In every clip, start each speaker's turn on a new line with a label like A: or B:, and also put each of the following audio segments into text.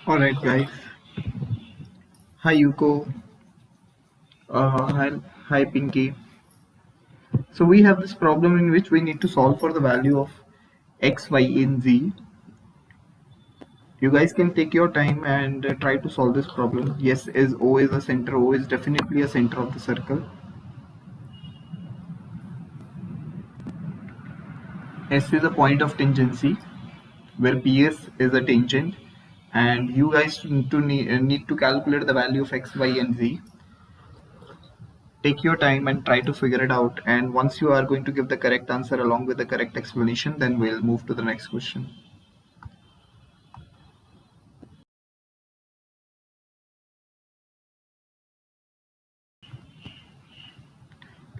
A: Alright guys, hi Yuko, hi, hi Pinky. So we have this problem in which we need to solve for the value of x, y and z. You guys can take your time and try to solve this problem. Yes, is O is a center, O is definitely a center of the circle. S is a point of tangency where PS is a tangent, and you guys need to calculate the value of x, y and z. Take your time and try to figure it out, and once you are going to give the correct answer along with the correct explanation, then we'll move to the next question.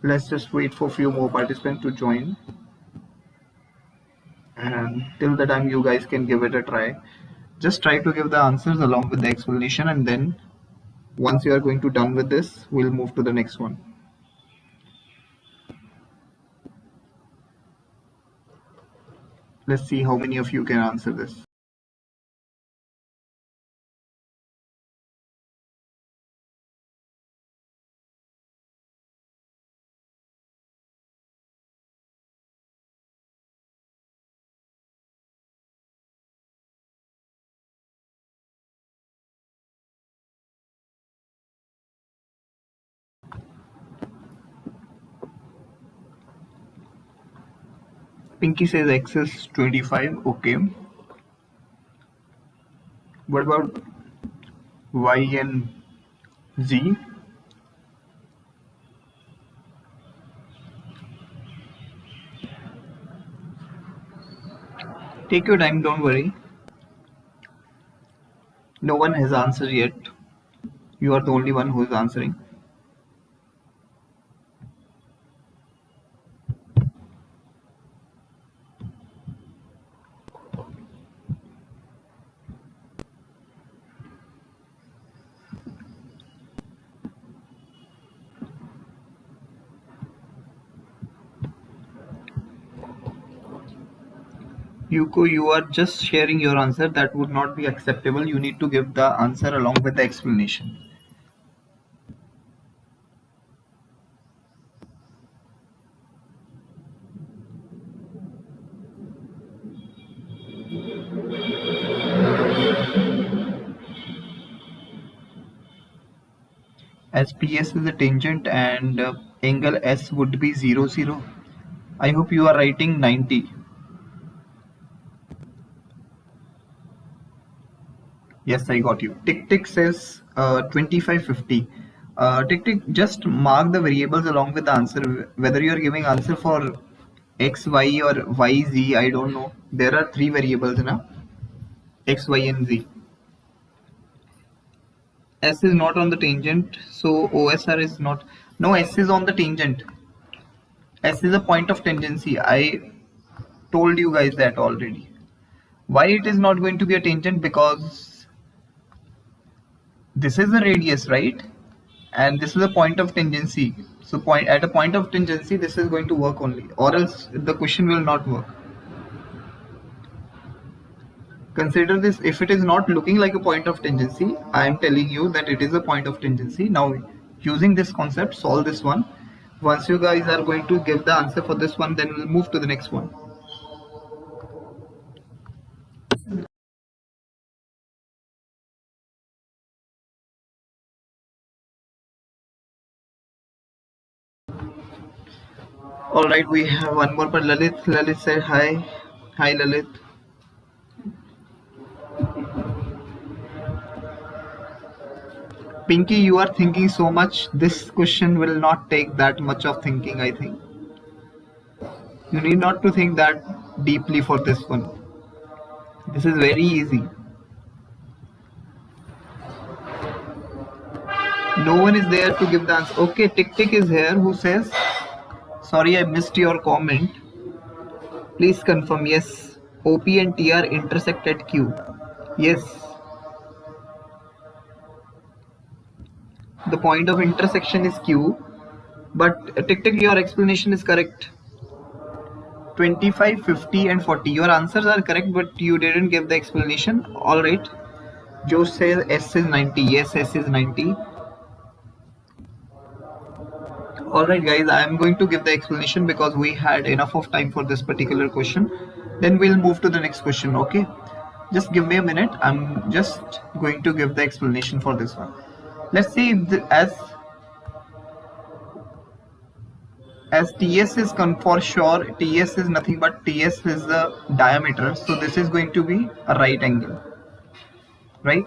A: Let's just wait for a few more participants to join, and till the time you guys can give it a try. Just try to give the answers along with the explanation, and then once you are going to done with this, we'll move to the next one. Let's see how many of you can answer this. Pinky says x is 25. Okay. What about y and z? Take your time, don't worry. No one has answered yet. You are the only one who is answering. Yuko, you are just sharing your answer. That would not be acceptable. You need to give the answer along with the explanation. As PS is a tangent and angle S would be 0, 0. I hope you are writing 90. Yes, I got you. Tick Tick says 2550. Tick Tick, just mark the variables along with the answer. Whether you are giving answer for x, y or y, z, I don't know. There are three variables now. X, y and z. S is not on the tangent, so OSR is not. No, S is on the tangent. S is a point of tangency. I told you guys that already. Why it is not going to be a tangent? Because this is the radius, right? And this is a point of tangency. So at a point of tangency, this is going to work only, or else the question will not work. Consider this, if it is not looking like a point of tangency, I am telling you that it is a point of tangency. Now, using this concept, solve this one. Once you guys are going to give the answer for this one, then we'll move to the next one. Alright, we have one more, but Lalit. Lalit said hi. Hi, Lalit. Pinky, you are thinking so much. This question will not take that much of thinking, I think. You need not to think that deeply for this one. This is very easy. No one is there to give the answer. Okay, Tick Tick is here who says, sorry, I missed your comment. Please confirm. Yes, OP and TR intersect at Q. Yes. The point of intersection is Q. But Tick Tick, your explanation is correct. 25, 50 and 40. Your answers are correct, but you didn't give the explanation. Alright. Joe says S is 90. Yes, S is 90. Alright guys, I am going to give the explanation because we had enough of time for this particular question. Then we'll move to the next question, okay? Just give me a minute. I'm just going to give the explanation for this one. Let's see if as TS is for sure, TS is nothing but TS is the diameter. So this is going to be a right angle, right?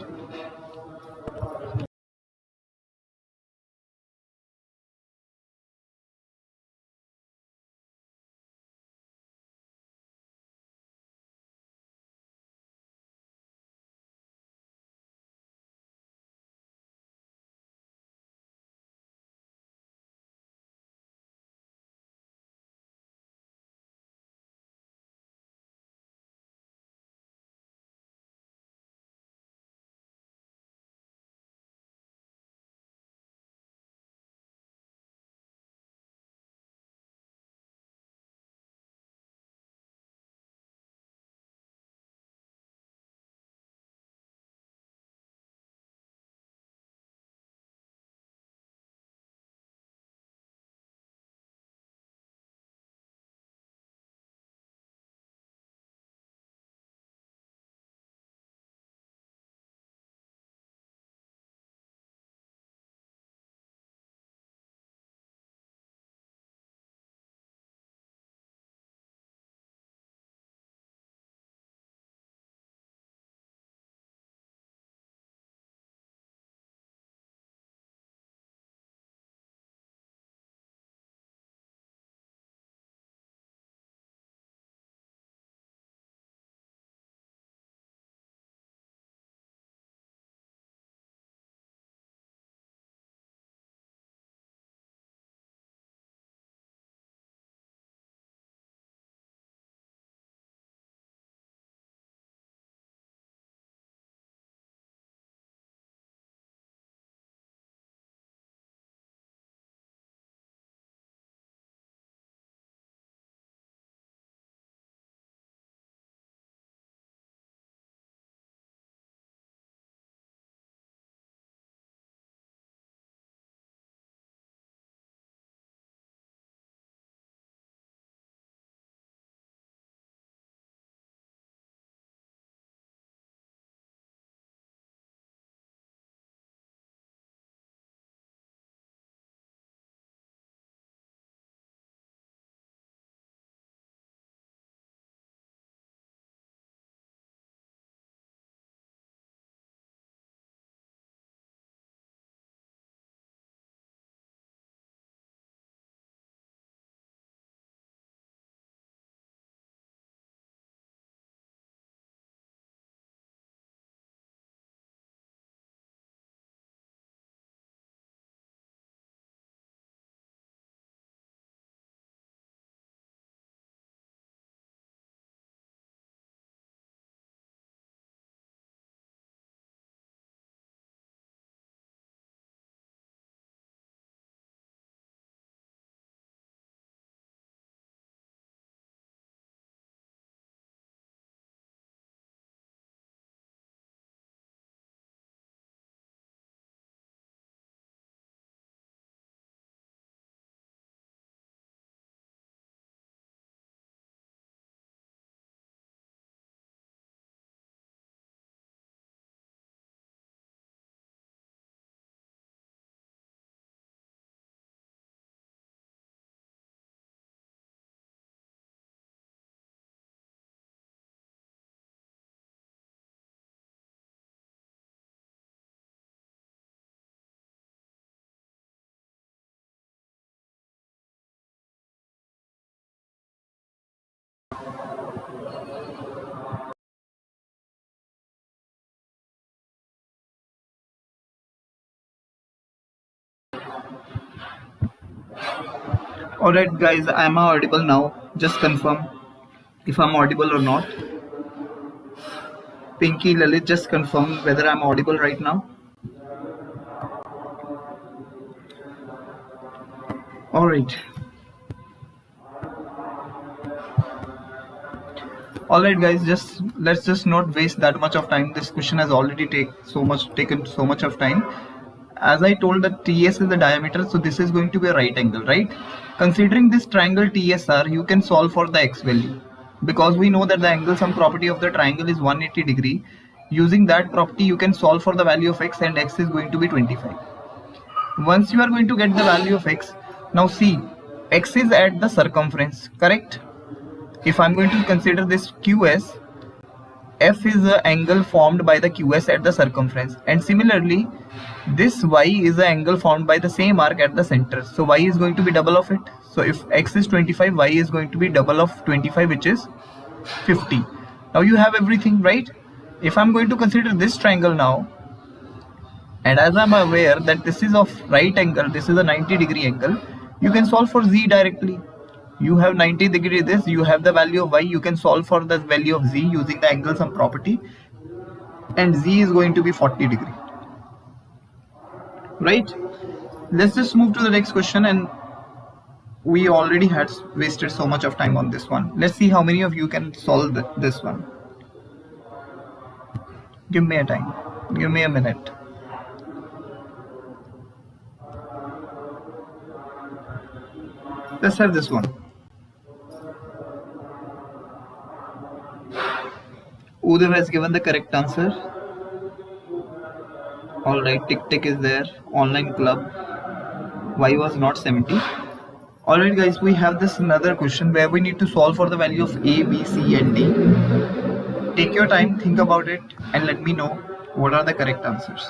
A: Alright guys, am I audible now? Just confirm if I'm audible or not. Pinky, Lalit, just confirm whether I'm audible right now. Alright. Alright guys, let's just not waste that much of time. This question has already taken so much of time. As I told that TS is the diameter, so this is going to be a right angle, right? Considering this triangle TSR, you can solve for the x value, because we know that the angle sum property of the triangle is 180 degree. Using that property, you can solve for the value of x, and x is going to be 25. Once you are going to get the value of x, now see, x is at the circumference, correct? If I'm going to consider this QS, F is the angle formed by the QS at the circumference, and similarly this Y is the angle formed by the same arc at the center. So Y is going to be double of it. So if X is 25, Y is going to be double of 25, which is 50. Now you have everything, right? If I'm going to consider this triangle now, and as I'm aware that this is of right angle, this is a 90-degree angle, you can solve for Z directly. You have 90 degree this, you have the value of y, you can solve for the value of z using the angle sum property, and z is going to be 40 degree, right? Let's just move to the next question, and we already had wasted so much of time on this one. Let's see how many of you can solve this one. Give me a time, give me a minute. Let's have this one. Udav has given the correct answer. Alright, Tick is there. Online club. Y was not 70. Alright guys, we have this another question where we need to solve for the value of A, B, C and D. Take your time, think about it, and let me know what are the correct answers.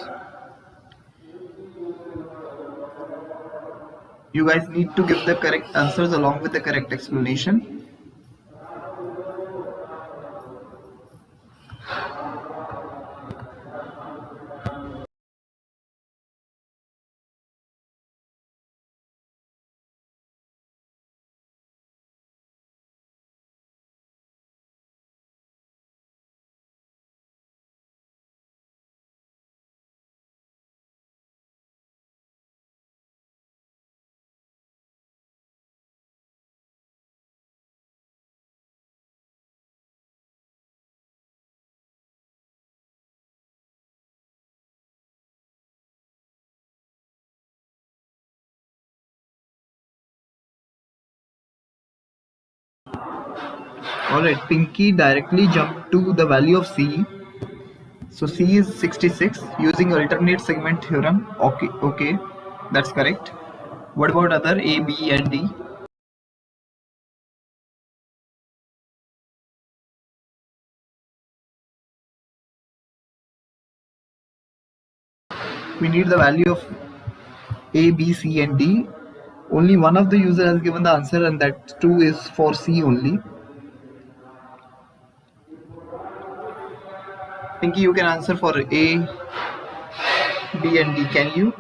A: You guys need to give the correct answers along with the correct explanation. Alright, Pinky directly jumped to the value of C. So C is 66 using alternate segment theorem. Okay, that's correct. What about other A, B and D? We need the value of A, B, C and D. Only one of the user has given the answer, and that too is for C only. Pinky, you can answer for A, B and D, can you?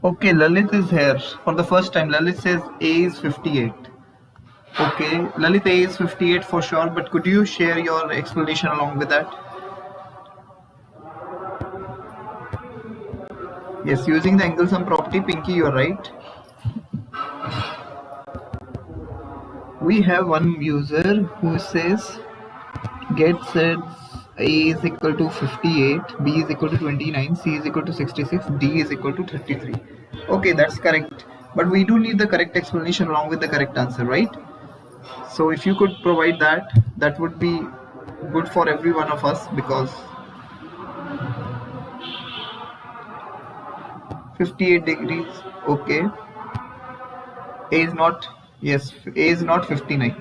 A: Okay, Lalit is here for the first time. Lalit says A is 58. Okay, Lalit, A is 58 for sure, but could you share your explanation along with that? Yes, using the angle sum property, Pinky, you're right. We have one user who says get sets A is equal to 58, B is equal to 29, C is equal to 66, D is equal to 33. Okay, that's correct. But we do need the correct explanation along with the correct answer, right? So if you could provide that, that would be good for every one of us, because 58 degrees, okay. A is not, yes, A is not 59.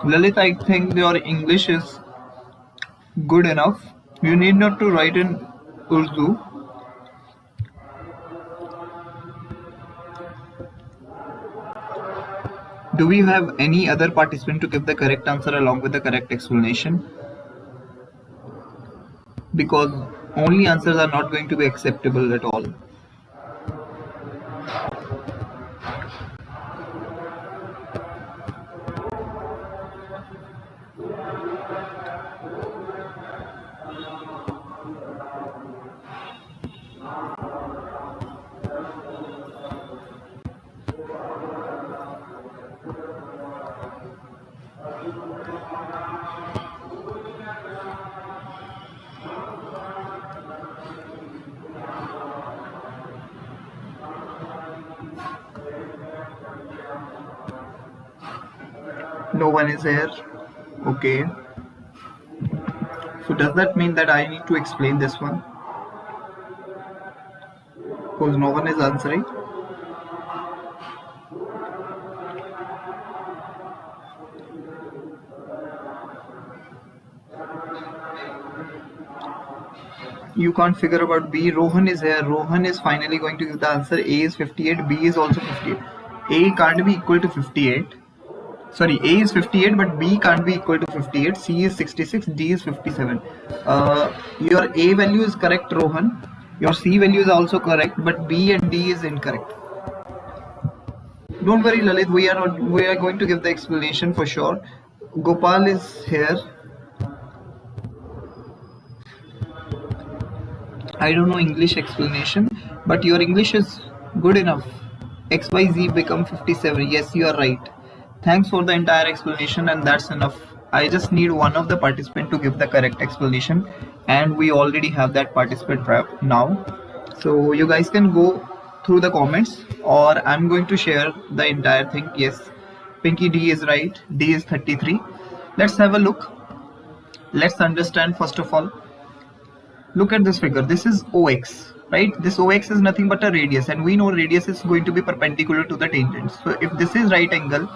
A: Lalit, I think your English is good enough. You need not to write in Urdu. Do we have any other participant to give the correct answer along with the correct explanation? Because only answers are not going to be acceptable at all. No one is here. Okay. So does that mean that I need to explain this one? Because no one is answering. You can't figure about B. Rohan is here. Rohan is finally going to give the answer. A is 58. B is also 58. A can't be equal to 58. Sorry, A is 58, but B can't be equal to 58. C is 66. D is 57. Your A value is correct, Rohan. Your C value is also correct, but B and D is incorrect. Don't worry, Lalit. We are going to give the explanation for sure. Gopal is here. I don't know English explanation, but your English is good enough. XYZ become 57. Yes, you are right. Thanks for the entire explanation, and that's enough. I just need one of the participants to give the correct explanation, and we already have that participant now. So you guys can go through the comments, or I'm going to share the entire thing. Yes, Pinky, D is right. D is 33. Let's have a look. Let's understand first of all. Look at this figure. This is OX, right? This OX is nothing but a radius, and we know radius is going to be perpendicular to the tangent. So if this is right angle,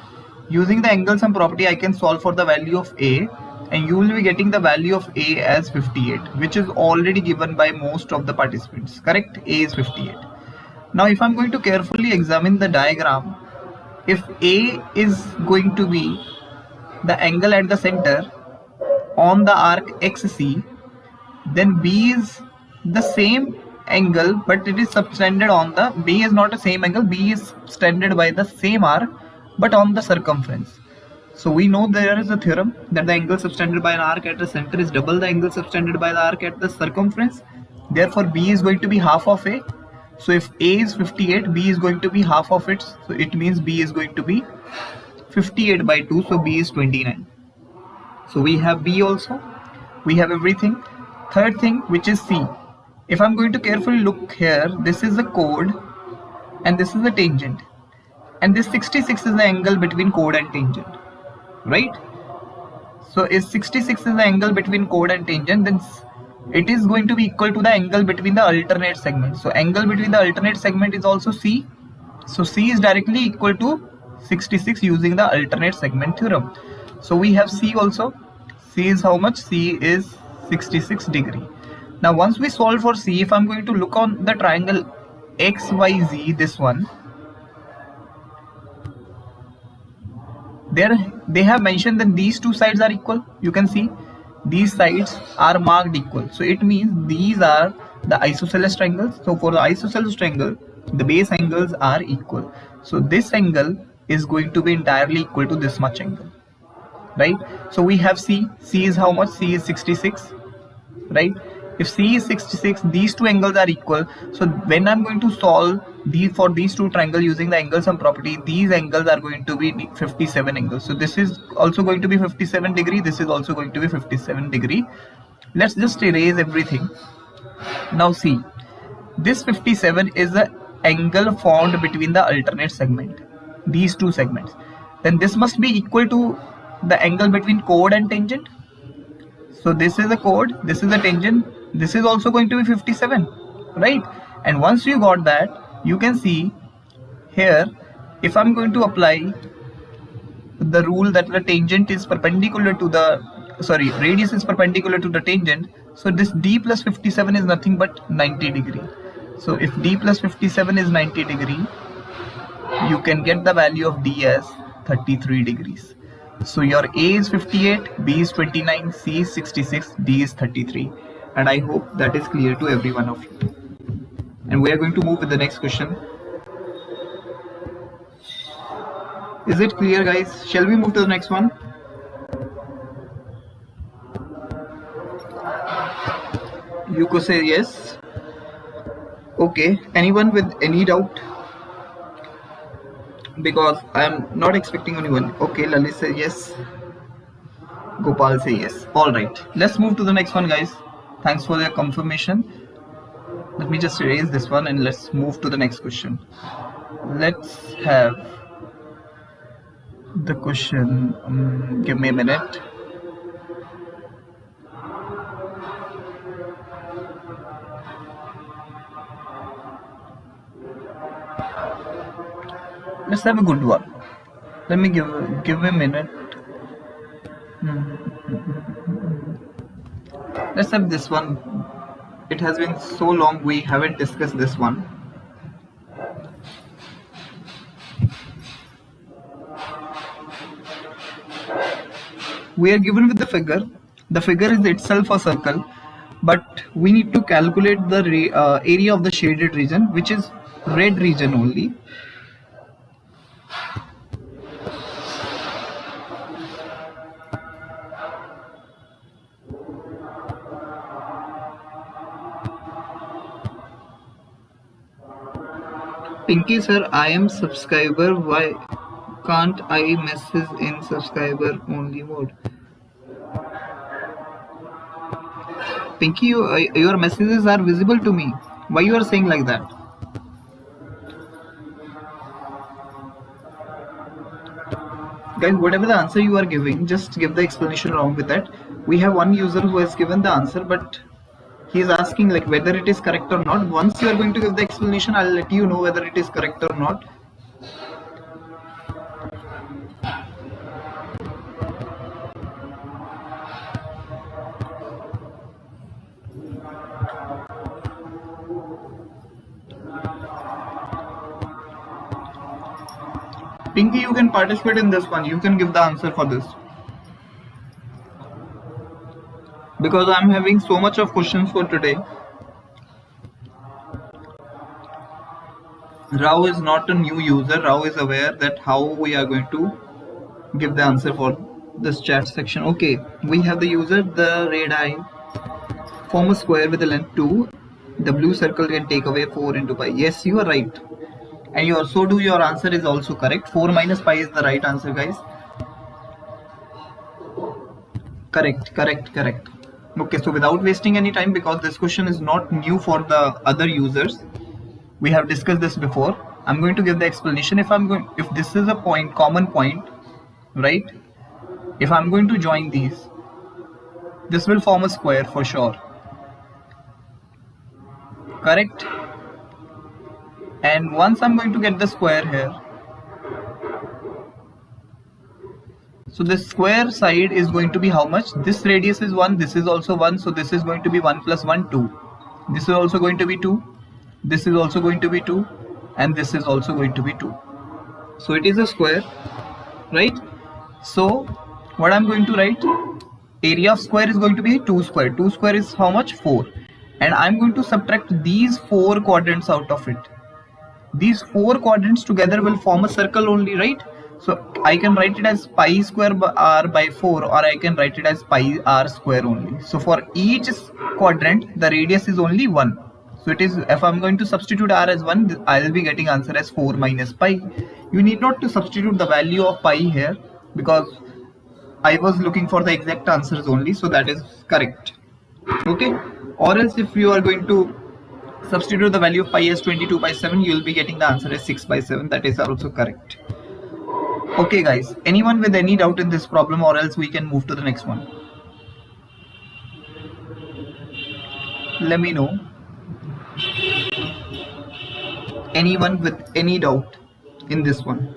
A: using the angle sum property, I can solve for the value of A, and you will be getting the value of A as 58, which is already given by most of the participants. Correct? A is 58. Now if I'm going to carefully examine the diagram, if A is going to be the angle at the center on the arc XC, then B is the same angle, but it is subtended on the, B is not the same angle, B is extended by the same arc, but on the circumference. So we know there is a theorem that the angle subtended by an arc at the center is double the angle subtended by the arc at the circumference. Therefore B is going to be half of A. So if A is 58, B is going to be half of it. So it means B is going to be 58 by 2. So B is 29. So we have B also. We have everything. Third thing, which is C. If I'm going to carefully look here, this is the chord and this is the tangent. And this 66 is the angle between chord and tangent. Right? So if 66 is the angle between chord and tangent, then it is going to be equal to the angle between the alternate segments. So angle between the alternate segment is also C. So C is directly equal to 66 using the alternate segment theorem. So we have C also. C is how much? C is 66 degree. Now once we solve for C, if I'm going to look on the triangle XYZ, this one, there they have mentioned that these two sides are equal. You can see these sides are marked equal. So it means these are the isosceles triangles. So for the isosceles triangle, the base angles are equal. So this angle is going to be entirely equal to this much angle. Right? So we have C. C is how much? C is 66. Right? If C is 66, these two angles are equal. So when I'm going to solve for these two triangles using the angle sum property, these angles are going to be 57 angles. So this is also going to be 57 degree. This is also going to be 57 degree. Let's just erase everything. Now see, this 57 is the angle formed between the alternate segment, these two segments. Then this must be equal to the angle between chord and tangent. So this is the chord, this is the tangent, this is also going to be 57, right? And once you got that, you can see here, if I'm going to apply the rule that the tangent is perpendicular to the, radius is perpendicular to the tangent, so this D plus 57 is nothing but 90 degree. So if D plus 57 is 90 degree, you can get the value of D as 33 degrees. So your A is 58, B is 29, C is 66, D is 33. And I hope that is clear to every one of you. And we are going to move with the next question. Is it clear, guys? Shall we move to the next one? You could say yes. Okay, anyone with any doubt? Because I'm not expecting anyone. Okay, Lalit says yes. Gopal say yes. All right, let's move to the next one, guys. Thanks for your confirmation. Let me just erase this one and let's move to the next question. Let's have the question. Give me a minute. Let's have a good one. Let me give a minute. Let's have this one. It has been so long we haven't discussed this one. We are given with the figure. The figure is itself a circle, but we need to calculate the area of the shaded region, which is red region only. Pinky sir, I am subscriber. Why can't I message in subscriber only mode? Pinky, your messages are visible to me. Why you are saying like that? Guys, whatever the answer you are giving, just give the explanation along with that. We have one user who has given the answer, but he is asking like whether it is correct or not. Once you are going to give the explanation, I'll let you know whether it is correct or not. Pinky, you can participate in this one. You can give the answer for this. Because I'm having so much of questions for today. Rao is not a new user. Rao is aware that how we are going to give the answer for this chat section. Okay, we have the user, the red eye, form a square with a length 2. The blue circle can take away 4 into pi. Yes, you are right. And your answer is also correct. 4 minus pi is the right answer, guys. Correct. Okay, so without wasting any time, because this question is not new for the other users, we have discussed this before. I'm going to give the explanation. If this is a point, common point, right? If I'm going to join these, this will form a square for sure. Correct? And once I'm going to get the square here, so the square side is going to be how much? This radius is 1, this is also 1, so this is going to be 1 plus 1, 2. This is also going to be 2, this is also going to be 2, and this is also going to be 2. So it is a square, right? So what I'm going to write, area of square is going to be 2 square. 2 square is how much? 4. And I'm going to subtract these 4 quadrants out of it. These 4 quadrants together will form a circle only, right? So I can write it as pi square r by 4, or I can write it as pi r square only. So for each quadrant, the radius is only 1. So it is, if I'm going to substitute r as 1, I'll be getting answer as 4 minus pi. You need not to substitute the value of pi here, because I was looking for the exact answers only, so that is correct. Okay, or else if you are going to substitute the value of pi as 22 by 7, you will be getting the answer as 6 by 7. That is also correct. Okay guys, anyone with any doubt in this problem, or else we can move to the next one? Let me know. Anyone with any doubt in this one?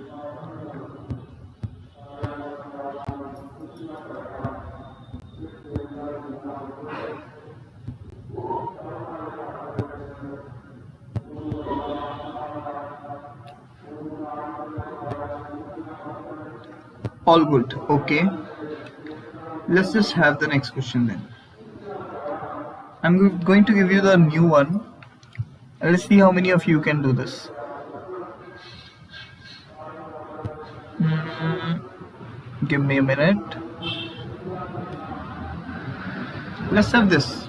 A: All good. Okay, let's just have the next question then. I'm going to give you the new one. Let's see how many of you can do this. Give me a minute. Let's have this.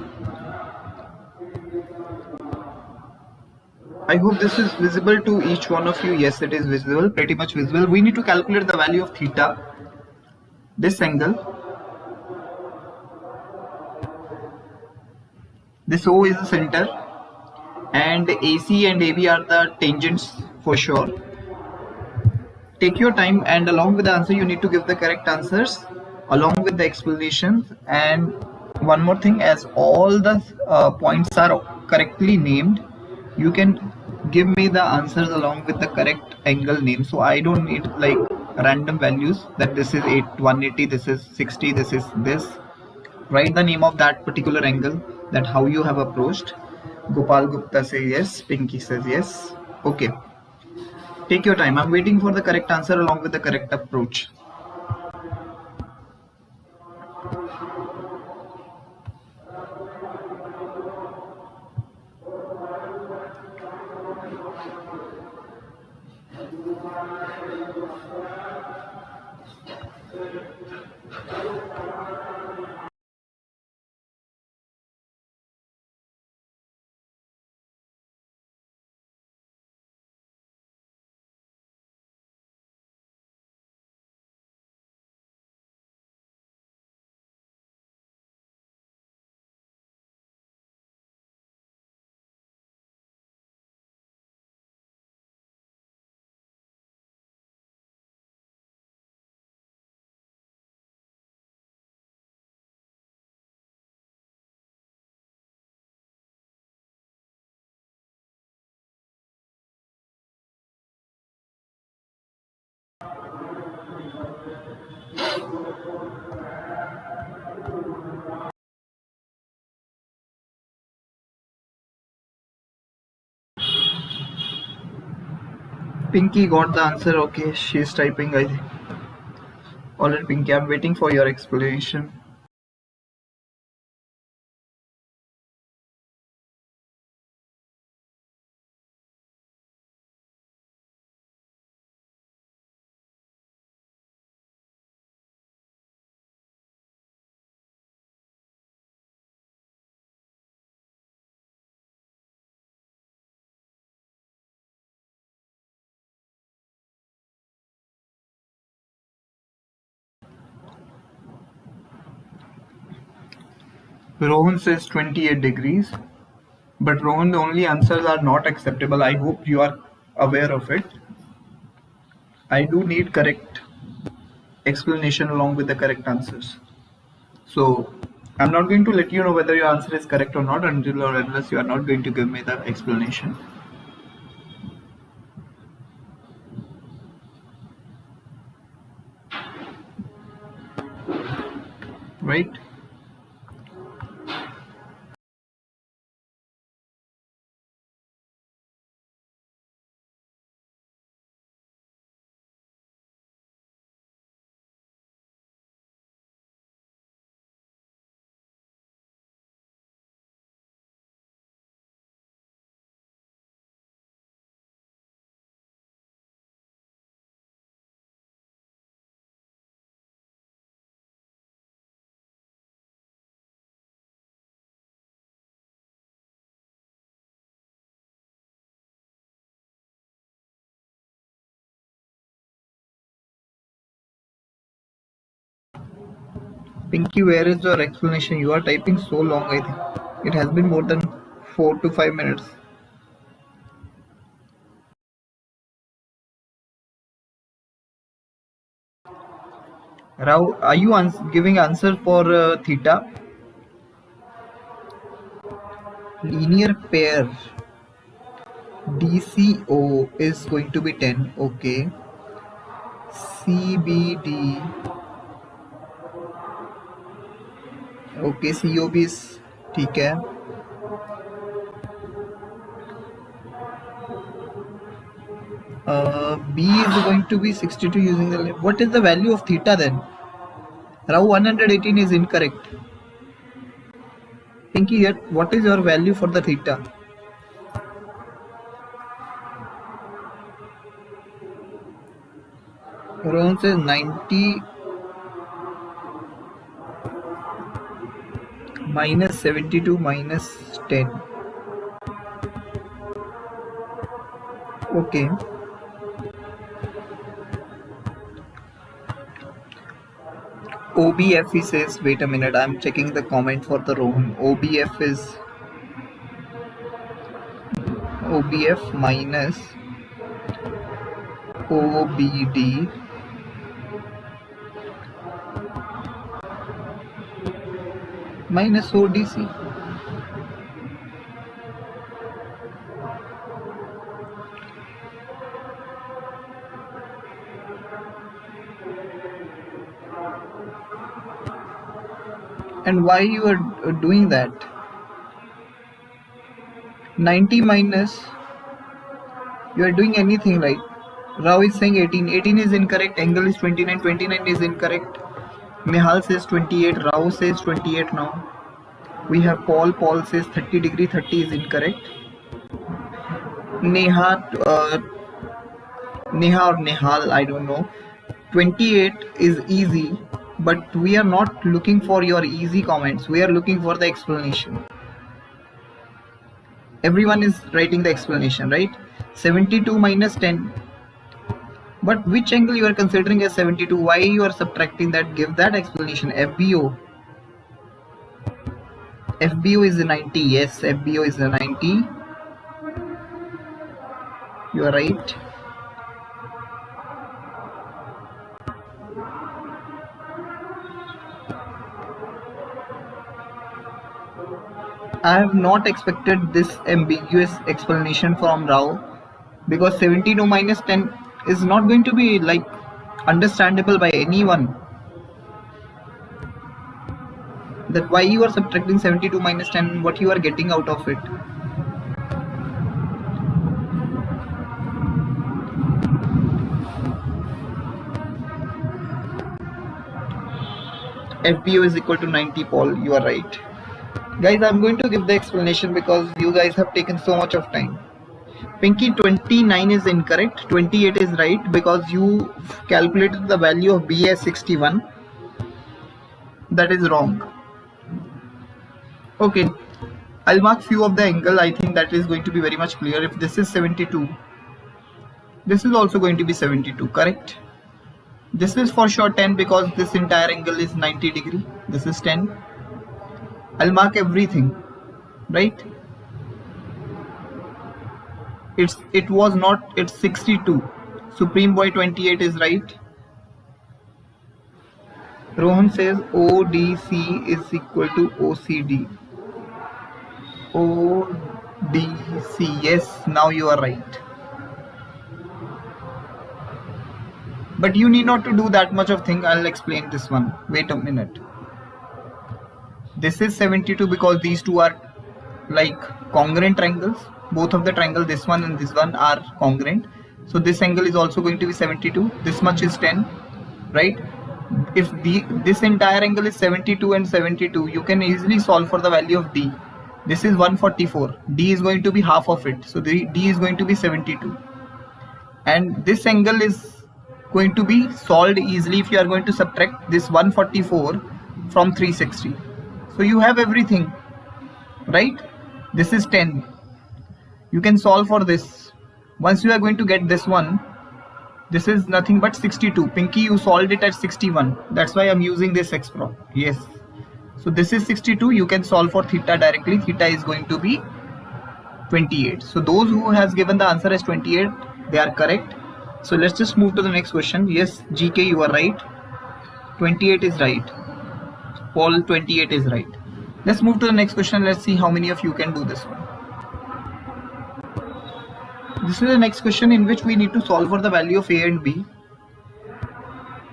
A: I hope this is visible to each one of you. Yes, it is visible, pretty much visible. We need to calculate the value of theta. This angle, this O is the center, and AC and AB are the tangents for sure. Take your time, and along with the answer you need to give the correct answers along with the explanations. And one more thing, as all the points are correctly named, you can give me the answers along with the correct angle name, so I don't need like random values that this is 180, this is 60, this is this. Write the name of that particular angle, that how you have approached. Gopal Gupta says yes, Pinky says yes. Okay, take your time. I'm waiting for the correct answer along with the correct approach. Pinky got the answer. Okay, she's typing, I think. Alright, Pinky, I'm waiting for your explanation. Rohan says 28 degrees. But Rohan, the only answers are not acceptable. I hope you are aware of it. I do need correct explanation along with the correct answers. So I'm not going to let you know whether your answer is correct or not until or unless you are not going to give me the explanation. Right? Pinky, where is your explanation? You are typing so long, I think. It has been more than 4 to 5 minutes. Rao, are you giving answer for theta? Linear pair DCO is going to be 10. Okay. CBD. Okay, COB is ठीक है. B is going to be 62 using the left. What is the value of theta then? Rao, 118 is incorrect. Pinky, what is your value for the theta? Rohan says 90 minus 72 minus 10. Okay. OBF, he says, wait a minute, I'm checking the comment for the Rohan. OBF is OBF minus OBD minus ODC. And why you are doing that? 90 minus, you are doing anything right. Rao is saying 18. 18 is incorrect. Angle is 29. 29 is incorrect. Nihal says 28. Rao says 28 now. We have Paul. Paul says 30 degree. 30 is incorrect. Neha, Neha or Nihal, I don't know. 28 is easy, but we are not looking for your easy comments. We are looking for the explanation. Everyone is writing the explanation, right? 72 minus 10. But which angle you are considering as 72? Why you are subtracting that? Give that explanation. FBO. FBO is a 90. Yes, FBO is a 90. You are right. I have not expected this ambiguous explanation from Rao, because 72 minus 10 is not going to be like understandable by anyone. That why you are subtracting 72 minus 10, what you are getting out of it. FBO is equal to 90, Paul. You are right. Guys, I'm going to give the explanation because you guys have taken so much of time. Pinky, 29 is incorrect. 28 is right because you calculated the value of B as 61. That is wrong. Okay. I'll mark few of the angle. I think that is going to be very much clear. If this is 72, this is also going to be 72, correct? This is for sure 10 because this entire angle is 90 degree. This is 10. I'll mark everything, right? It was not, it's 62. Supreme Boy 28 is right. Rohan says ODC is equal to OCD. ODC, yes, now you are right. But you need not to do that much of thing. I'll explain this one. Wait a minute. This is 72 because these two are like congruent triangles. Both of the triangle, this one and this one, are congruent. So this angle is also going to be 72. This much is 10, right? If this entire angle is 72 and 72, you can easily solve for the value of D. This is 144. D is going to be half of it. So D is going to be 72. And this angle is going to be solved easily if you are going to subtract this 144 from 360. So you have everything, right? This is 10. You can solve for this. Once you are going to get this one, this is nothing but 62. Pinky, you solved it at 61. That's why I'm using this expro. Yes. So this is 62. You can solve for theta directly. Theta is going to be 28. So those who has given the answer as 28, they are correct. So let's just move to the next question. Yes, GK, you are right. 28 is right. Paul, 28 is right. Let's move to the next question. Let's see how many of you can do this one. This is the next question in which we need to solve for the value of A and B.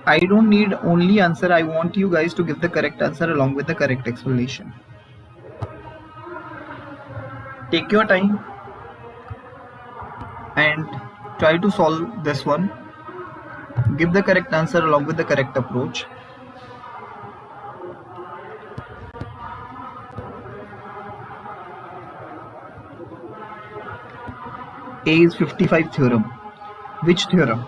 A: I don't need only answer. I want you guys to give the correct answer along with the correct explanation. Take your time and try to solve this one. Give the correct answer along with the correct approach. A is 55 theorem. Which theorem?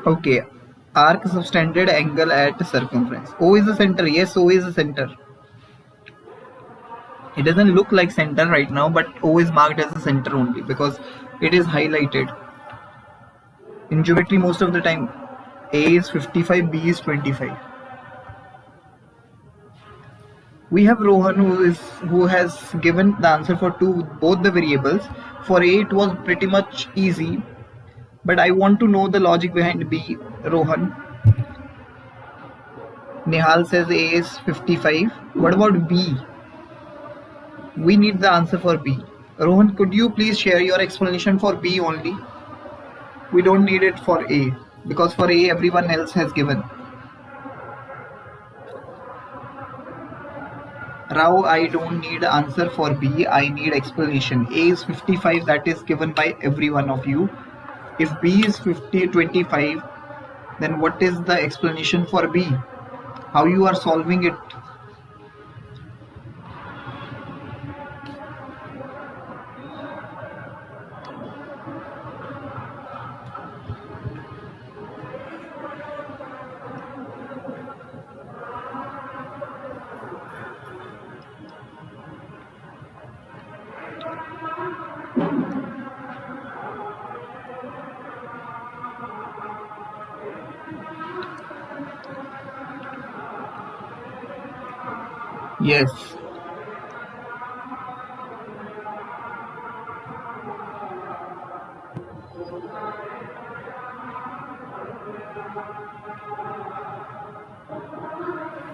A: Okay, arc subtended angle at circumference. O is the center. Yes, O is the center. It doesn't look like center right now, but O is marked as the center only because it is highlighted. In geometry, most of the time, A is 55, B is 25. We have Rohan who has given the answer for both the variables. For A, it was pretty much easy, but I want to know the logic behind B. Rohan. Nihal says A is 55. What about B? We need the answer for B. Rohan, could you please share your explanation for B only? We don't need it for A because for A everyone else has given. Rao, I don't need answer for B, I need explanation. A is 55, that is given by every one of you. If B is 25, then what is the explanation for B? How you are solving it? Yes.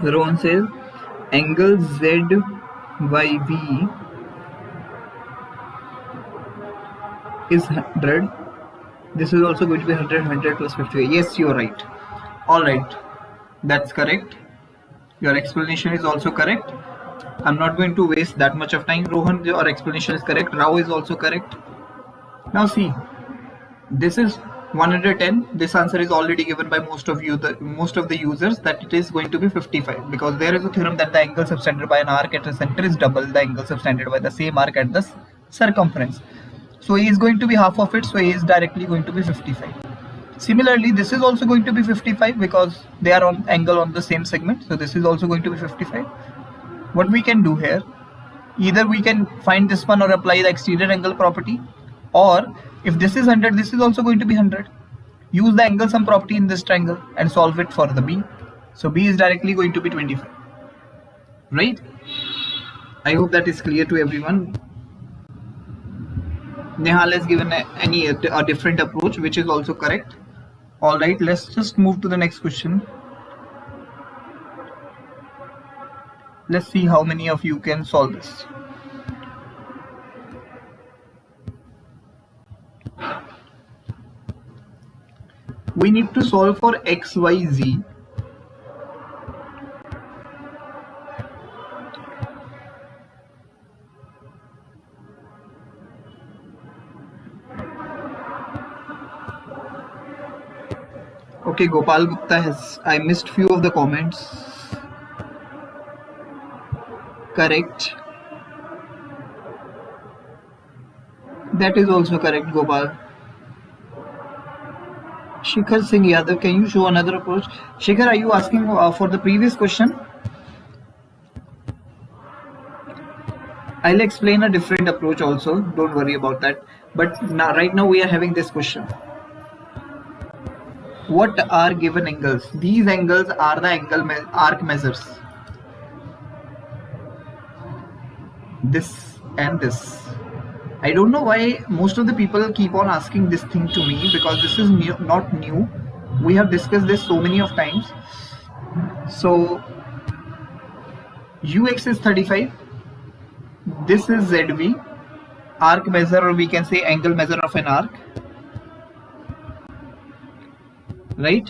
A: Rohan says angle ZYV is 100. This is also going to be 100, 100 plus 50. Yes, you're right. Alright, that's correct. Your explanation is also correct. I'm not going to waste that much of time. Rohan, your explanation is correct. Rao is also correct. Now see, this is 110. This answer is already given by most of the users, that it is going to be 55 because there is a theorem that the angle subtended by an arc at the center is double the angle subtended by the same arc at the circumference. So A is going to be half of it, so A is directly going to be 55. Similarly, this is also going to be 55 because they are on angle on the same segment, so this is also going to be 55. What we can do here, either we can find this one or apply the exterior angle property, or if this is 100, this is also going to be 100. Use the angle sum property in this triangle and solve it for the B. So B is directly going to be 25. Right? I hope that is clear to everyone. Nehal has given a different approach, which is also correct. Alright, let's just move to the next question. Let's see how many of you can solve this. We need to solve for x, y, z. Okay, Gopal Gupta has, I missed few of the comments. Correct. That is also correct, Gopal. Shikhar Singh Yadav, can you show another approach? Shikhar, are you asking for the previous question? I'll explain a different approach also, don't worry about that. But now, right now we are having this question. What are given angles? These angles are the arc measures. This and this. I don't know why most of the people keep on asking this thing to me, because this is not new. We have discussed this so many of times. So UX is 35. This is ZV, arc measure, or we can say angle measure of an arc. Right?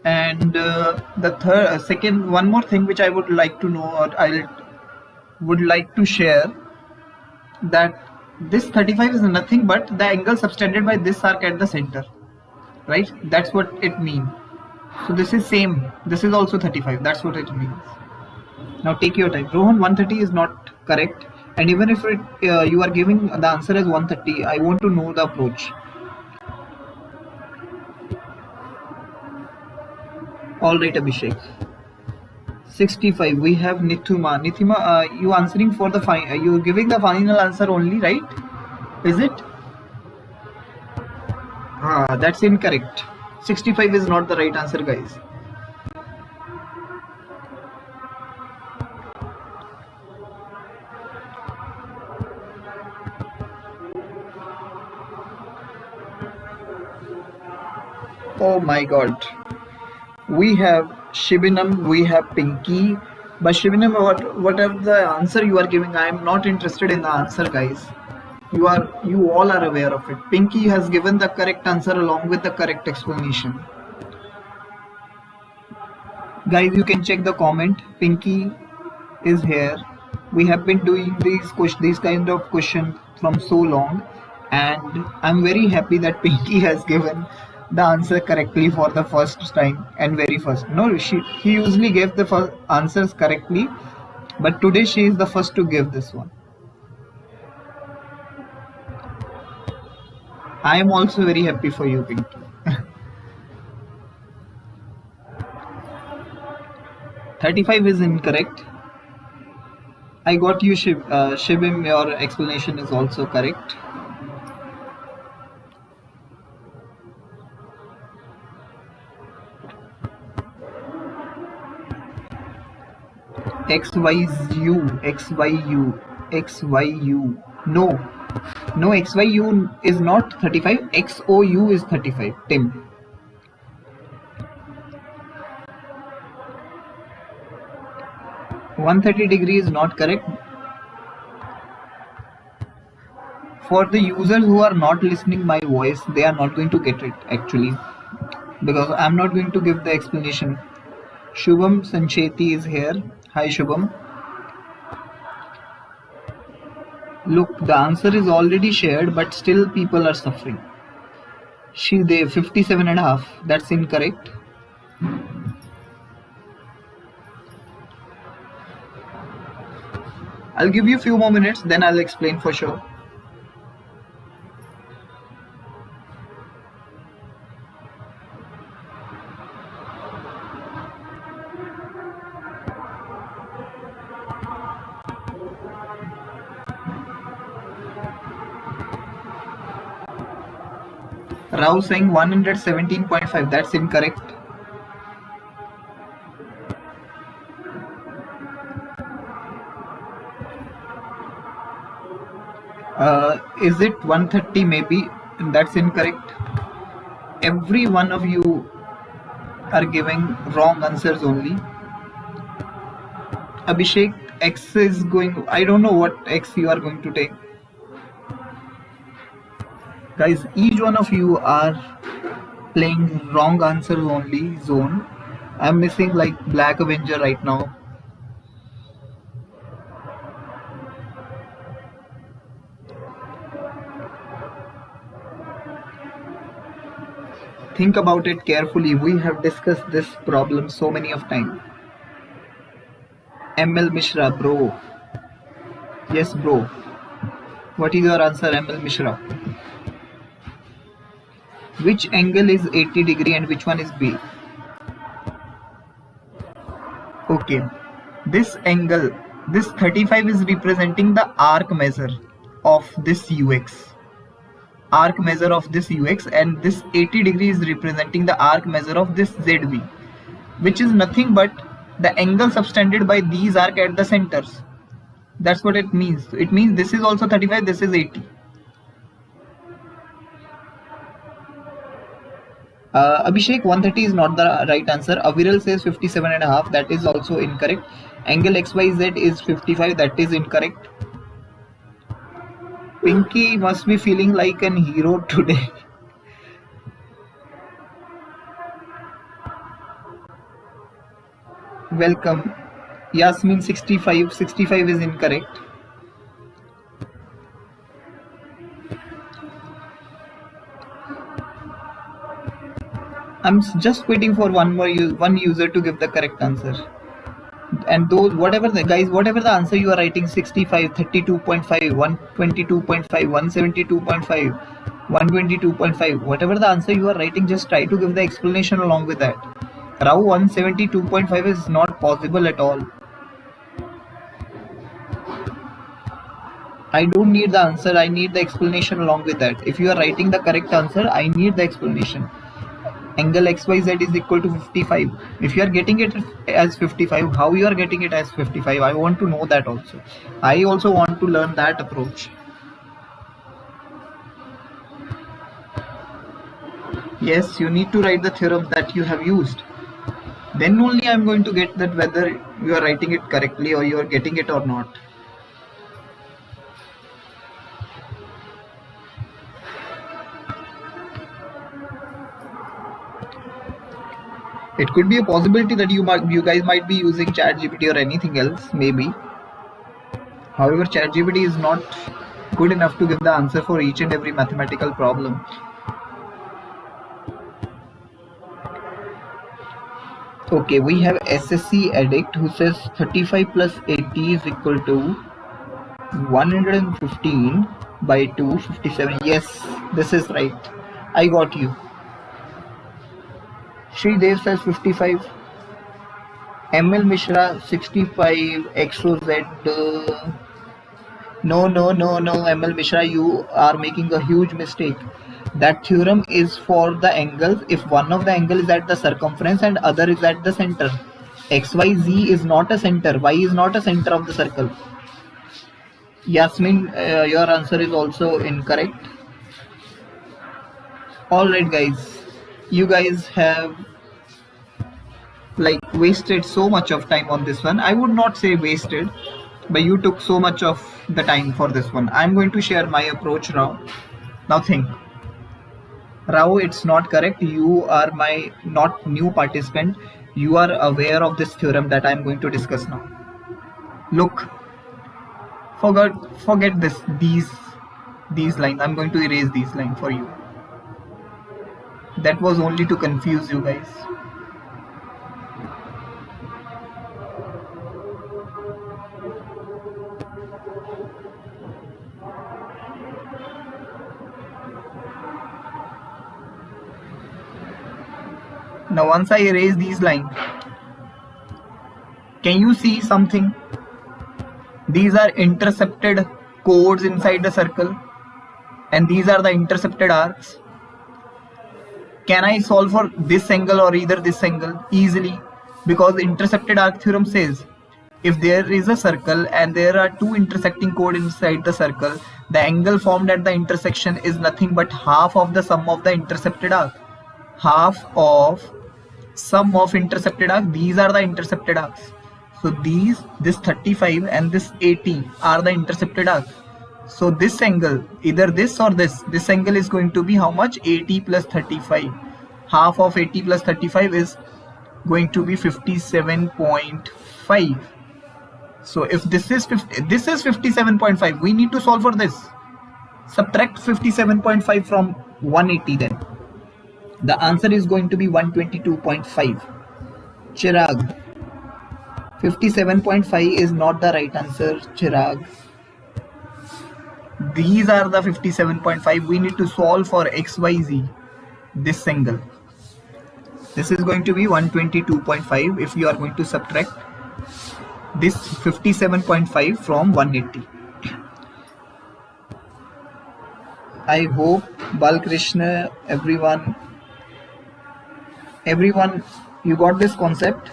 A: And one more thing which I would like to know, or I would like to share, that this 35 is nothing but the angle subtended by this arc at the center, right? That's what it means. So this is same, this is also 35, that's what it means. Now take your time. Rohan, 130 is not correct, and even if you are giving the answer as 130, I want to know the approach. All right, Abhishek. 65. We have Nithuma. Nithima, you answering for the you giving the final answer only, right? Is it? That's incorrect. 65 is not the right answer, guys. Oh my god. We have Shibinam, we have Pinky. But Shibinam, whatever the answer you are giving, I am not interested in the answer, guys. You all are aware of it. Pinky has given the correct answer along with the correct explanation. Guys, you can check the comment. Pinky is here. We have been doing these kind of questions from so long, and I'm very happy that Pinky has given the answer correctly for the first time and very first. No, he usually gave the first answers correctly, but today she is the first to give this one. I am also very happy for you, Pinky. 35 is incorrect. I got you, Shibim. Your explanation is also correct. XYU. No, XYU is not 35. XOU is 35. Tim. $130 is not correct. For the users who are not listening my voice, they are not going to get it actually, because I'm not going to give the explanation. Shubham Sancheti is here. Hi Shubham. Look, the answer is already shared, but still people are suffering. They 57.5. That's incorrect. I'll give you a few more minutes, then I'll explain for sure. Rao saying 117.5. That's incorrect. Is it 130 maybe? That's incorrect. Every one of you are giving wrong answers only. Abhishek, X is going, I don't know what X you are going to take. Guys, each one of you are playing wrong answers only zone. I'm missing like Black Avenger right now. Think about it carefully. We have discussed this problem so many of times. ML Mishra, bro. Yes, bro. What is your answer, ML Mishra? Which angle is 80 degree and which one is B? Okay. This angle, this 35 is representing the arc measure of this UX. Arc measure of this UX, and this 80 degree is representing the arc measure of this ZB, which is nothing but the angle subtended by these arc at the centers. That's what it means. It means this is also 35, this is 80. Abhishek, 130 is not the right answer. Aviral says 57.5. That is also incorrect. Angle XYZ is 55. That is incorrect. Pinky must be feeling like an hero today. Welcome. Yasmin 65. 65 is incorrect. I'm just waiting for one user to give the correct answer. And those, whatever the answer you are writing, 65, 32.5, 122.5, 172.5, 122.5, whatever the answer you are writing, just try to give the explanation along with that. Rao 172.5 is not possible at all. I don't need the answer, I need the explanation along with that. If you are writing the correct answer, I need the explanation. Angle XYZ is equal to 55. If you are getting it as 55, how you are getting it as 55? I want to know that also. I also want to learn that approach. Yes, you need to write the theorem that you have used. Then only I am going to get that whether you are writing it correctly or you are getting it or not. It could be a possibility that you guys might be using ChatGPT or anything else, maybe. However, ChatGPT is not good enough to give the answer for each and every mathematical problem. Okay, we have SSC Addict who says 35 plus 80 is equal to 115 by 257. Yes, this is right. I got you. Shri Dev says 55. ML Mishra 65. XOZ. No, ML Mishra, you are making a huge mistake. That theorem is for the angles if one of the angle is at the circumference and other is at the center. XYZ is not a center. Y is not a center of the circle. Yasmin, your answer is also incorrect. Alright guys, you guys have like wasted so much of time on this one. I would not say wasted, but you took so much of the time for this one. I'm going to share my approach now. Now think. Rao, it's not correct. You are my not new participant. You are aware of this theorem that I'm going to discuss now. Look, forget these lines. I'm going to erase these lines for you. That was only to confuse you guys. Now once I erase these lines, can you see something? These are intercepted chords inside the circle and these are the intercepted arcs. Can I solve for this angle or either this angle? Easily, because intercepted arc theorem says if there is a circle and there are two intersecting chords inside the circle, the angle formed at the intersection is nothing but half of the sum of the intercepted arc. Half of sum of intercepted arc. These are the intercepted arcs. So this 35 and this 80 are the intercepted arcs. So this angle, either this or this angle is going to be how much? 80 plus 35. Half of 80 plus 35 is going to be 57.5. So if this is 57.5, we need to solve for this. Subtract 57.5 from 180 then. The answer is going to be 122.5. Chirag, 57.5 is not the right answer, Chirag. These are the 57.5. We need to solve for XYZ, this angle. This is going to be 122.5 if you are going to subtract this 57.5 from 180. I hope Balkrishna, everyone, you got this concept.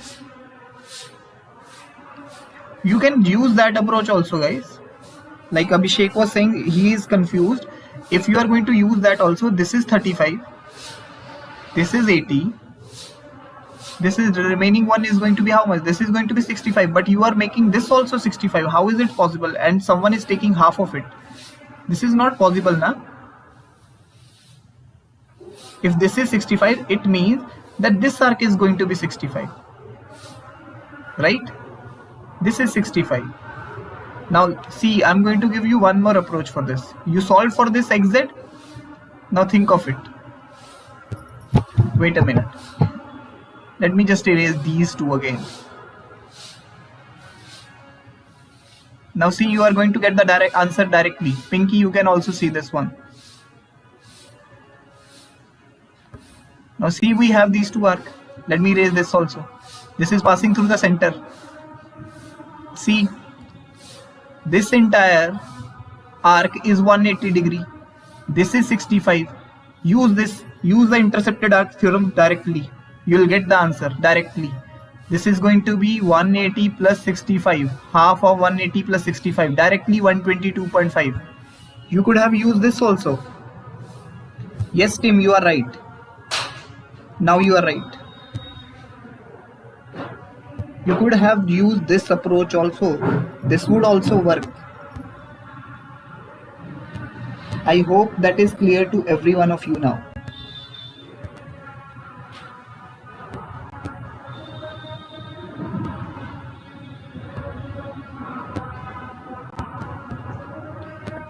A: You can use that approach also, guys. Like Abhishek was saying, he is confused. If you are going to use that also, this is 35, this is 80, this is the remaining one is going to be how much? This is going to be 65, but you are making this also 65. How is it possible? And someone is taking half of it. This is not possible, na? If this is 65, it means that this arc is going to be 65, right? This is 65. Now see, I'm going to give you one more approach for this. You solve for this XZ. Now think of it. Wait a minute. Let me just erase these two again. Now see, you are going to get the direct answer directly. Pinky, you can also see this one. Now see, we have these two arcs. Let me erase this also. This is passing through the center. See, this entire arc is 180 degree. This is 65. Use this. Use the intercepted arc theorem directly. You will get the answer directly. This is going to be 180 plus 65. Half of 180 plus 65. Directly 122.5. You could have used this also. Yes, Tim, you are right. Now you are right. You could have used this approach also. This would also work. I hope that is clear to every one of you now.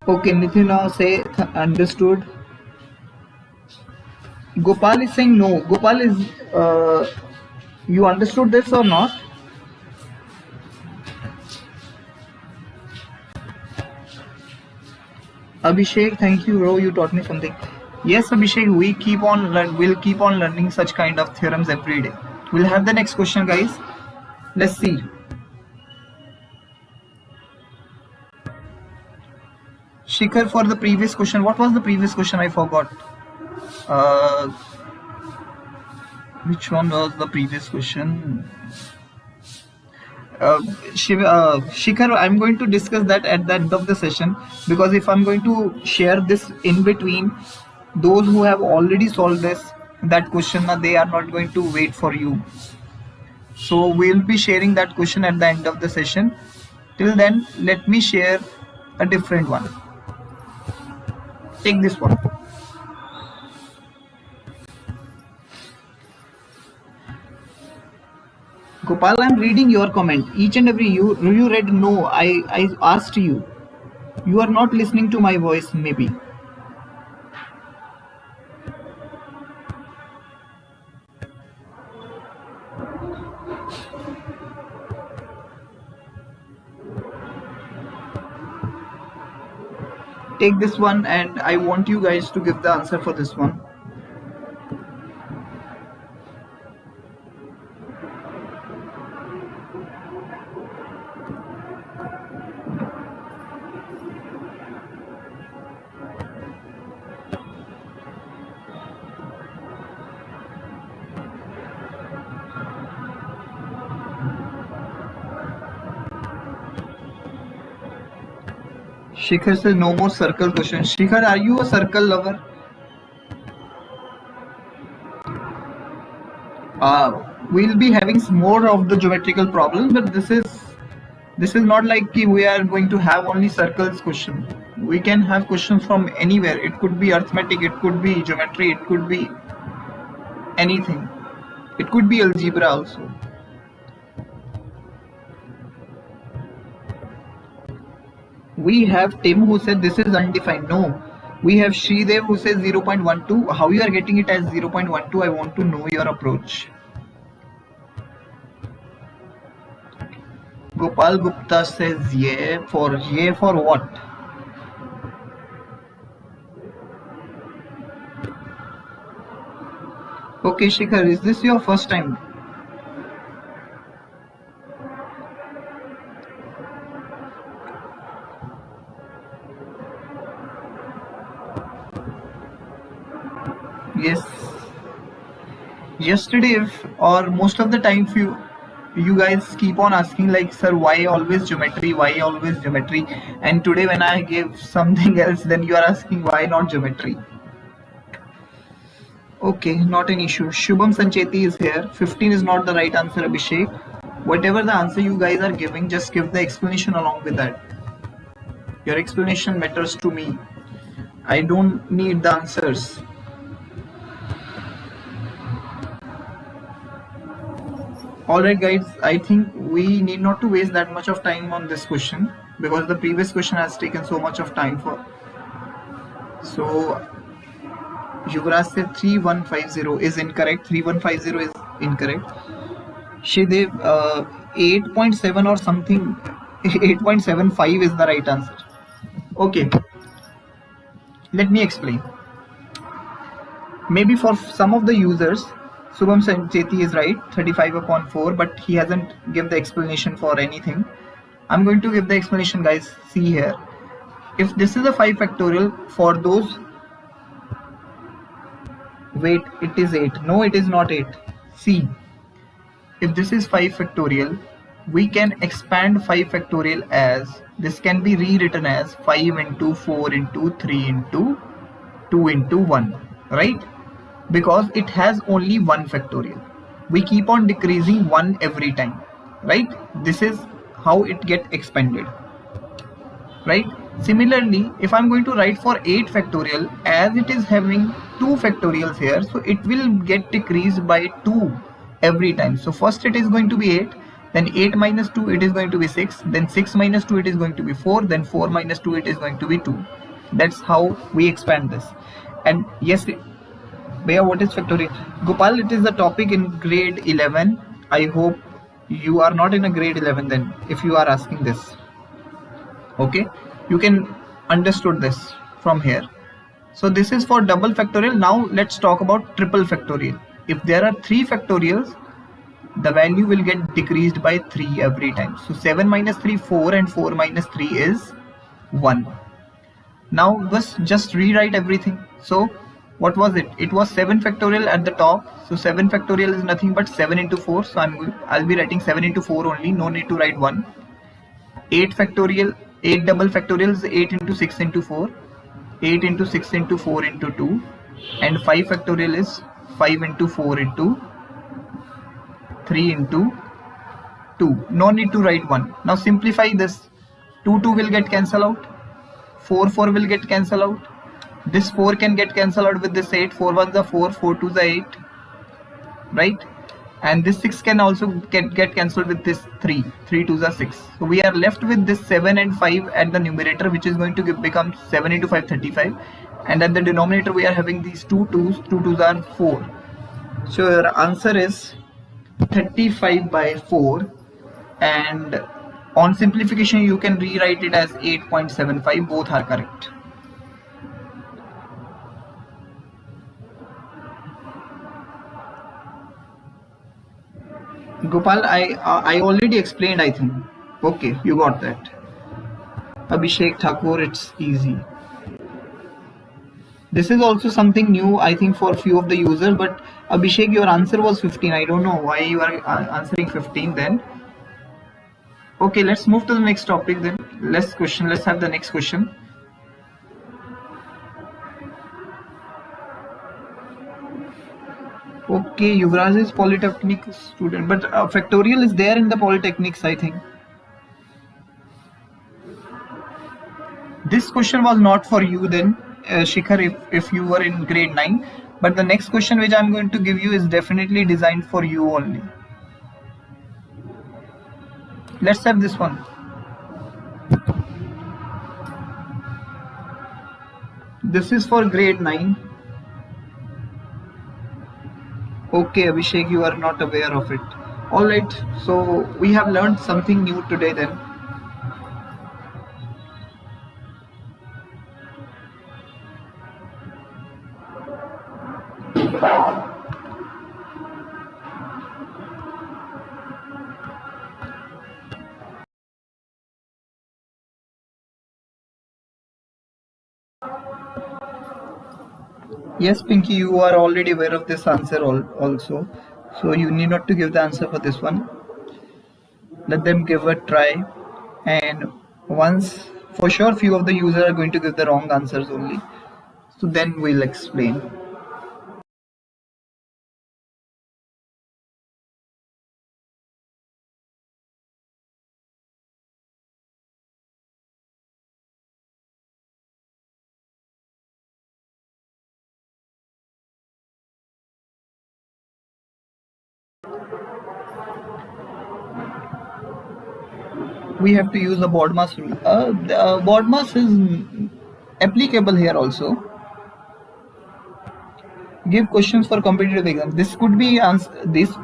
A: Okay, Nitin now say understood. Gopal is saying no. Gopal is, you understood this or not? Abhishek, thank you, bro. You taught me something. Yes, Abhishek, we'll keep on learning such kind of theorems every day. We'll have the next question, guys. Let's see. Shikhar, for the previous question, what was the previous question? I forgot. Which one was the previous question? Shikhar, I'm going to discuss that at the end of the session, because if I'm going to share this in between, those who have already solved that question, they are not going to wait for you. So we'll be sharing that question at the end of the session. Till then, let me share a different one. Take this one. Gopal, I'm reading your comment. Each and every you read no. I asked you. You are not listening to my voice, maybe. Take this one, and I want you guys to give the answer for this one. Shikhar says no more circle questions. Shikhar, are you a circle lover? We'll be having more of the geometrical problems, but this is not like we are going to have only circles question. We can have questions from anywhere. It could be arithmetic, it could be geometry, it could be anything. It could be algebra also. We have Tim who said this is undefined. No. We have Shridev who says 0.12. How you are getting it as 0.12? I want to know your approach. Gopal Gupta says yeah for what? Okay, Shikhar, is this your first time? Yes. Yesterday, or most of the time, you guys keep on asking like, sir, why always geometry? Why always geometry? And today, when I gave something else, then you are asking why not geometry? Okay, not an issue. Shubham Sancheti is here. 15 is not the right answer, Abhishek. Whatever the answer you guys are giving, just give the explanation along with that. Your explanation matters to me. I don't need the answers. Alright guys, I think we need not to waste that much of time on this question, because the previous question has taken so much of time for. So Yuvraj said 3150 is incorrect. 3150 is incorrect. Shidev 8.7 or something, 8.75 is the right answer. Okay, let me explain. Maybe for some of the users, Subham Sancheti is right, 35 upon 4, but he hasn't give the explanation for anything. I'm going to give the explanation, guys. See here. If this is a 5 factorial, for those, wait, it is 8. No, it is not 8. See, if this is 5 factorial, we can expand 5 factorial as, this can be rewritten as 5 into 4 into 3 into 2 into 1, right? Because it has only one factorial. We keep on decreasing 1 every time, right? This is how it get expanded, right? Similarly, if I'm going to write for 8 factorial, as it is having 2 factorials here, so it will get decreased by 2 every time. So first it is going to be 8, then 8 minus 2 it is going to be 6, then 6 minus 2 it is going to be 4, then 4 minus 2 it is going to be 2. That's how we expand this. And yes, Bhaiya, what is factorial? Gopal, it is the topic in grade 11. I hope you are not in a grade 11 then, if you are asking this. Okay, you can understood this from here. So this is for double factorial. Now let's talk about triple factorial. If there are 3 factorials, the value will get decreased by 3 every time. So 7 minus 3, 4, and 4 minus 3 is 1. Now just rewrite everything. So what was it? It was 7 factorial at the top. So 7 factorial is nothing but 7 into 4. So I'll be writing 7 into 4 only. No need to write 1. 8 factorial, 8 double factorial is 8 into 6 into 4. 8 into 6 into 4 into 2. And 5 factorial is 5 into 4 into 3 into 2. No need to write 1. Now simplify this. 2 will get cancelled out. 4 will get cancelled out. This 4 can get cancelled out with this 8. 4 1s are 4, 4 2s are 8, right? And this 6 can also get cancelled with this 3, 3 2s are 6. So we are left with this 7 and 5 at the numerator, which is going to become 7 into 5, 35. And at the denominator we are having these 2 2s are 4. So your answer is 35 by 4, and on simplification you can rewrite it as 8.75. Both are correct. Gopal, I already explained, I think. Okay, you got that. Abhishek Thakur, it's easy. This is also something new, I think, for few of the users. But Abhishek, your answer was 15. I don't know why you are answering 15 then. Okay, let's move to the next topic then. Let's have the next question. Okay, Yuvraj is Polytechnic student, but factorial is there in the Polytechnics, I think. This question was not for you then, Shikhar, if you were in grade 9. But the next question which I'm going to give you is definitely designed for you only. Let's have this one. This is for grade 9. Okay, Abhishek, you are not aware of it. Alright, so we have learned something new today then. Yes, Pinky, you are already aware of this answer also. So you need not to give the answer for this one. Let them give a try. And once, for sure, few of the users are going to give the wrong answers only. So then we'll explain. We have to use the BODMAS rule. The BODMAS is applicable here also. Give questions for competitive exams. This could be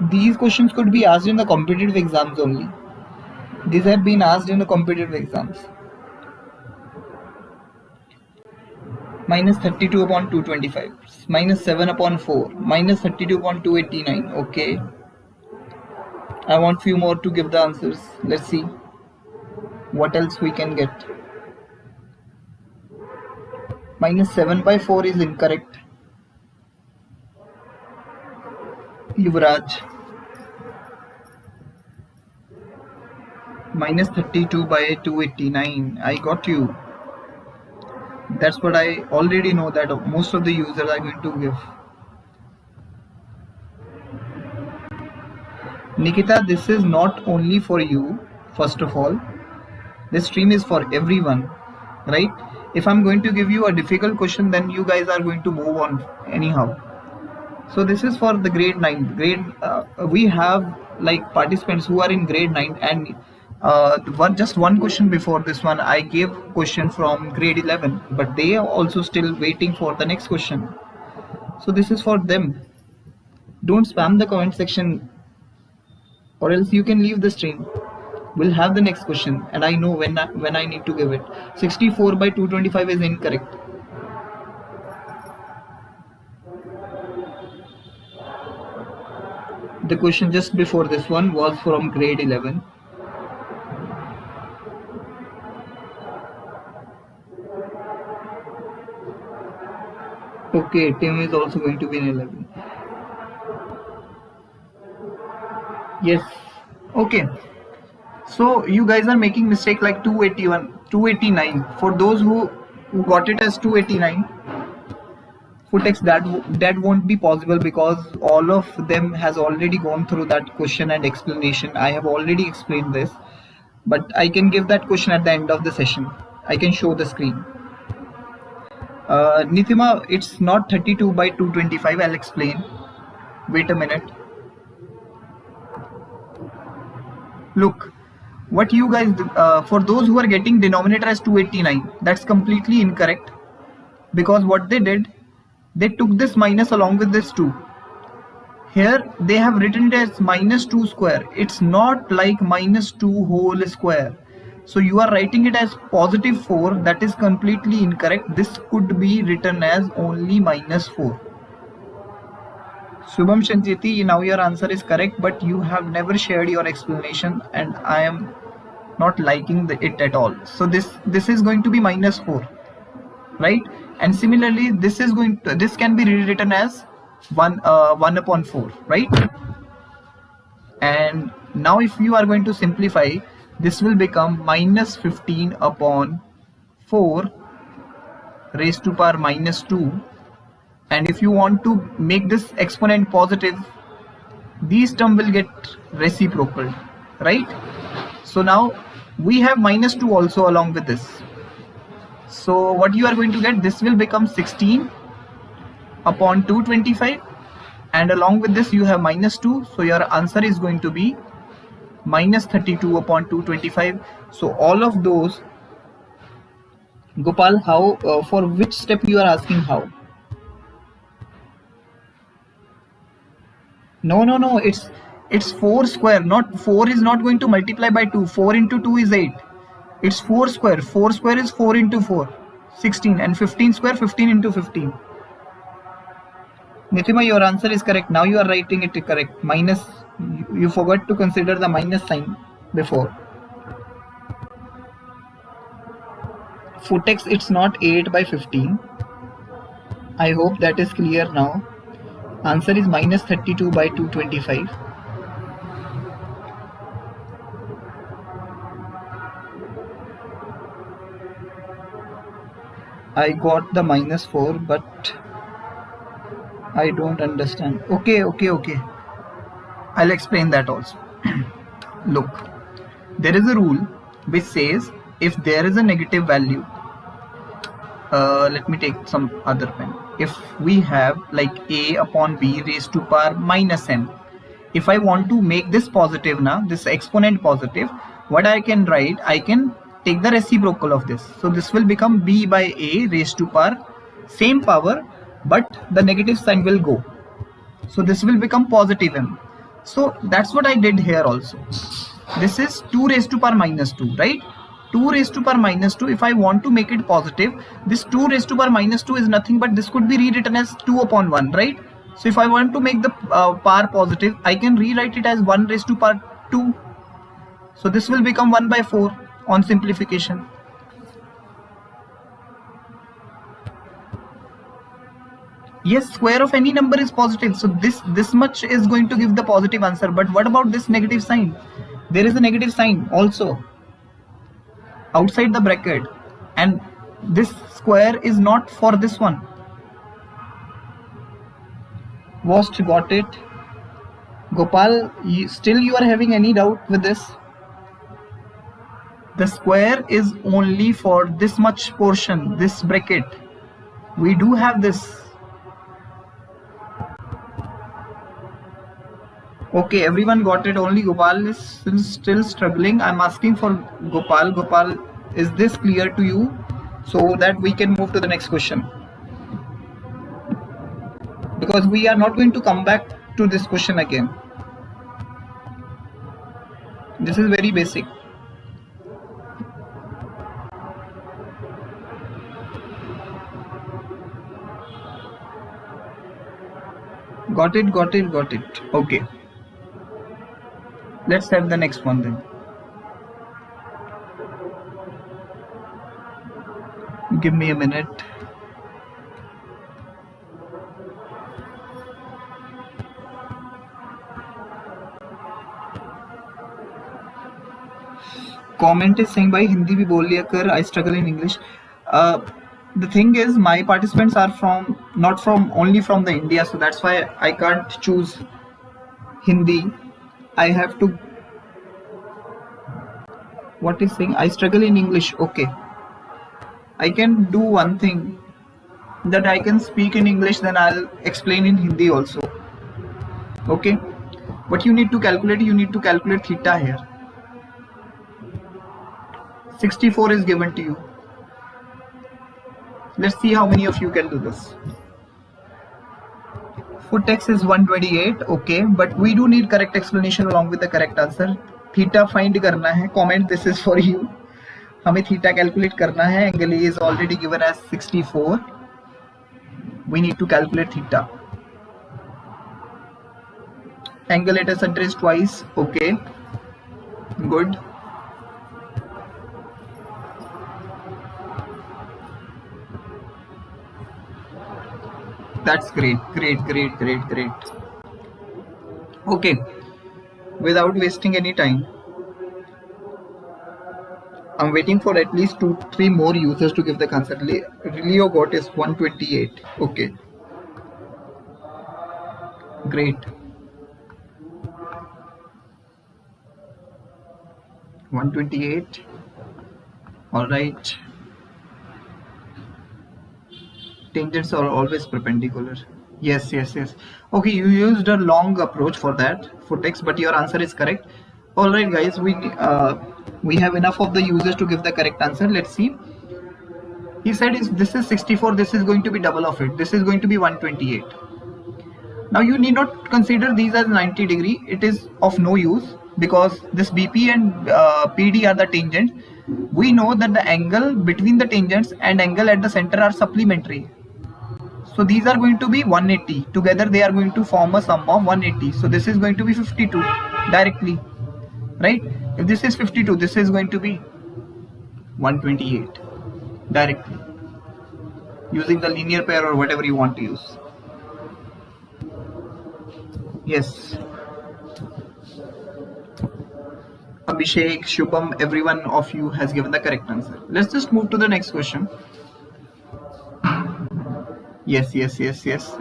A: these questions could be asked in the competitive exams only. These have been asked in the competitive exams. minus 32 upon 225, minus 7 upon 4, minus 32 upon 289. Okay, I want few more to give the answers. Let's see what else we can get. Minus 7 by 4 is incorrect. Yuvraj. Minus 32 by 289. I got you. That's what I already know that most of the users are going to give. Nikita, this is not only for you. First of all, this stream is for everyone, right? If I'm going to give you a difficult question, then you guys are going to move on anyhow. So this is for the grade 9. We have like participants who are in grade 9, and just one question before this one, I gave question from grade 11, but they are also still waiting for the next question. So this is for them. Don't spam the comment section, or else you can leave the stream. We'll have the next question, and I know when I need to give it. 64 by 225 is incorrect. The question just before this one was from grade 11. Okay, Tim is also going to be in 11. Yes. Okay. So you guys are making mistake like 281, 289. For those who got it as 289, Footex, that won't be possible because all of them has already gone through that question and explanation. I have already explained this, but I can give that question at the end of the session. I can show the screen. Nitima, it's not 32 by 225. I'll explain. Wait a minute. Look, what you guys for those who are getting denominator as 289, that's completely incorrect, because what they did, they took this minus along with this 2. Here they have written it as minus 2 square. It's not like minus 2 whole square. So you are writing it as positive 4. That is completely incorrect. This could be written as only minus 4. Subham Shanjiti, now your answer is correct, but you have never shared your explanation, and I am not liking it at all. So this is going to be minus 4, right? And similarly, this can be rewritten as 1 upon 4, right? And now if you are going to simplify, this will become minus 15 upon 4 raised to power minus 2. And if you want to make this exponent positive, these term will get reciprocal, right? So now we have minus 2 also along with this. So what you are going to get, this will become 16 upon 225, and along with this you have minus 2. So your answer is going to be minus 32 upon 225. So all of those, Gopal, how for which step you are asking how? No, it's 4 square. Not 4 is not going to multiply by 2. 4 into 2 is 8. It's 4 square. 4 square is 4 into 4, 16, and 15 square, 15 into 15. Nitima, your answer is correct. Now you are writing it correct. Minus, you forgot to consider the minus sign before. Footex, it's not 8 by 15. I hope that is clear now. Answer is minus 32 by 225. I got the minus 4, but I don't understand. Okay. I'll explain that also. Look, there is a rule which says if there is a negative value, let me take some other pen. If we have like a upon b raised to power minus n, if I want to make this positive now, this exponent positive, what I can write, I can take the reciprocal of this. So this will become b by a raised to power same power, but the negative sign will go. So this will become positive m. So that's what I did here also. This is 2 raised to power minus 2, right? 2 raised to power minus 2, if I want to make it positive, this 2 raised to power minus 2 is nothing but this could be rewritten as 2 upon 1, right? So if I want to make the power positive, I can rewrite it as 1 raised to power 2. So this will become 1 by 4 on simplification. Yes, square of any number is positive, so this much is going to give the positive answer. But what about this negative sign? There is a negative sign also outside the bracket, and this square is not for this one. Most got it. Gopal, still you are having any doubt with this? The square is only for this much portion, this bracket. We do have this. Okay, everyone got it. Only Gopal is still struggling. I'm asking for Gopal. Gopal, is this clear to you? So that we can move to the next question. Because we are not going to come back to this question again. This is very basic. Got it, got it, got it. Okay. Let's have the next one then. Give me a minute. Comment is saying, "Bhai, Hindi bhi bol liya kar. I struggle in English." The thing is, my participants are not only from the India, so that's why I can't choose Hindi. I have to. What is saying? I struggle in English. Okay. I can do one thing, that I can speak in English, then I'll explain in Hindi also. Okay. What you need to calculate? You need to calculate theta here. 64 is given to you. Let's see how many of you can do this. Foot x is 128. Okay, but we do need correct explanation along with the correct answer. Theta find करना है. Comment, this is for you. हमें theta calculate करना है. Angle A is already given as 64. We need to calculate theta. Angle at a center is twice. Okay, good. That's great. Okay, without wasting any time, I'm waiting for at least 2-3 more users to give the answer. Leo got is 128. Okay, great. 128. All right. Tangents are always perpendicular. Yes. Okay, you used a long approach for that, for text, but your answer is correct. All right, guys, we have enough of the users to give the correct answer. Let's see. He said this is 64. This is going to be double of it. This is going to be 128. Now you need not consider these as 90 degree. It is of no use because this BP and PD are the tangent. We know that the angle between the tangents and angle at the center are supplementary. So these are going to be 180. Together they are going to form a sum of 180. So this is going to be 52 directly, right? If this is 52, this is going to be 128 directly, using the linear pair or whatever you want to use. Yes. Abhishek, Shubham, every one of you has given the correct answer. Let's just move to the next question. Yes.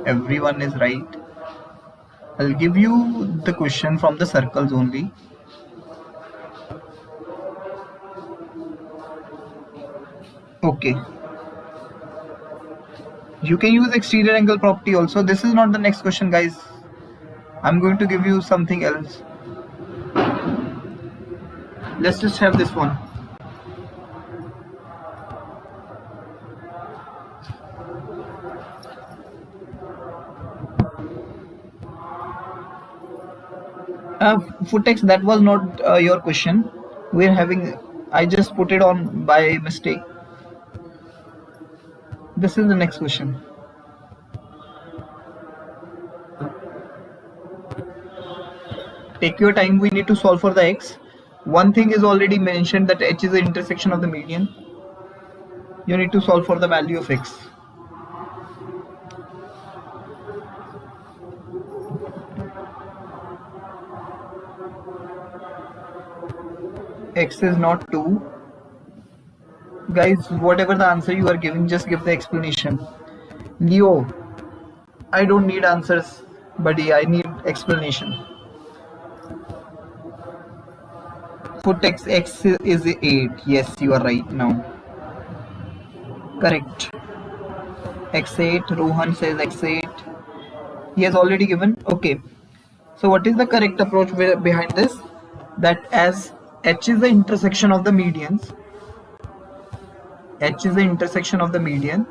A: Everyone is right. I'll give you the question from the circles only. Okay. You can use exterior angle property also. This is not the next question, guys. I'm going to give you something else. Let's just have this one. Footex, that was not your question. We're having I just put it on by mistake. This is the next question. Take your time, we need to solve for the x. One thing is already mentioned, that h is the intersection of the median. You need to solve for the value of x. X is not 2. Guys, whatever the answer you are giving, just give the explanation. Leo, I don't need answers, buddy. I need explanation. Put x is 8. Yes, you are right now. Correct. x8. Rohan says x8. He has already given. Okay. So what is the correct approach behind this? That as h is the intersection of the medians, h is the intersection of the median,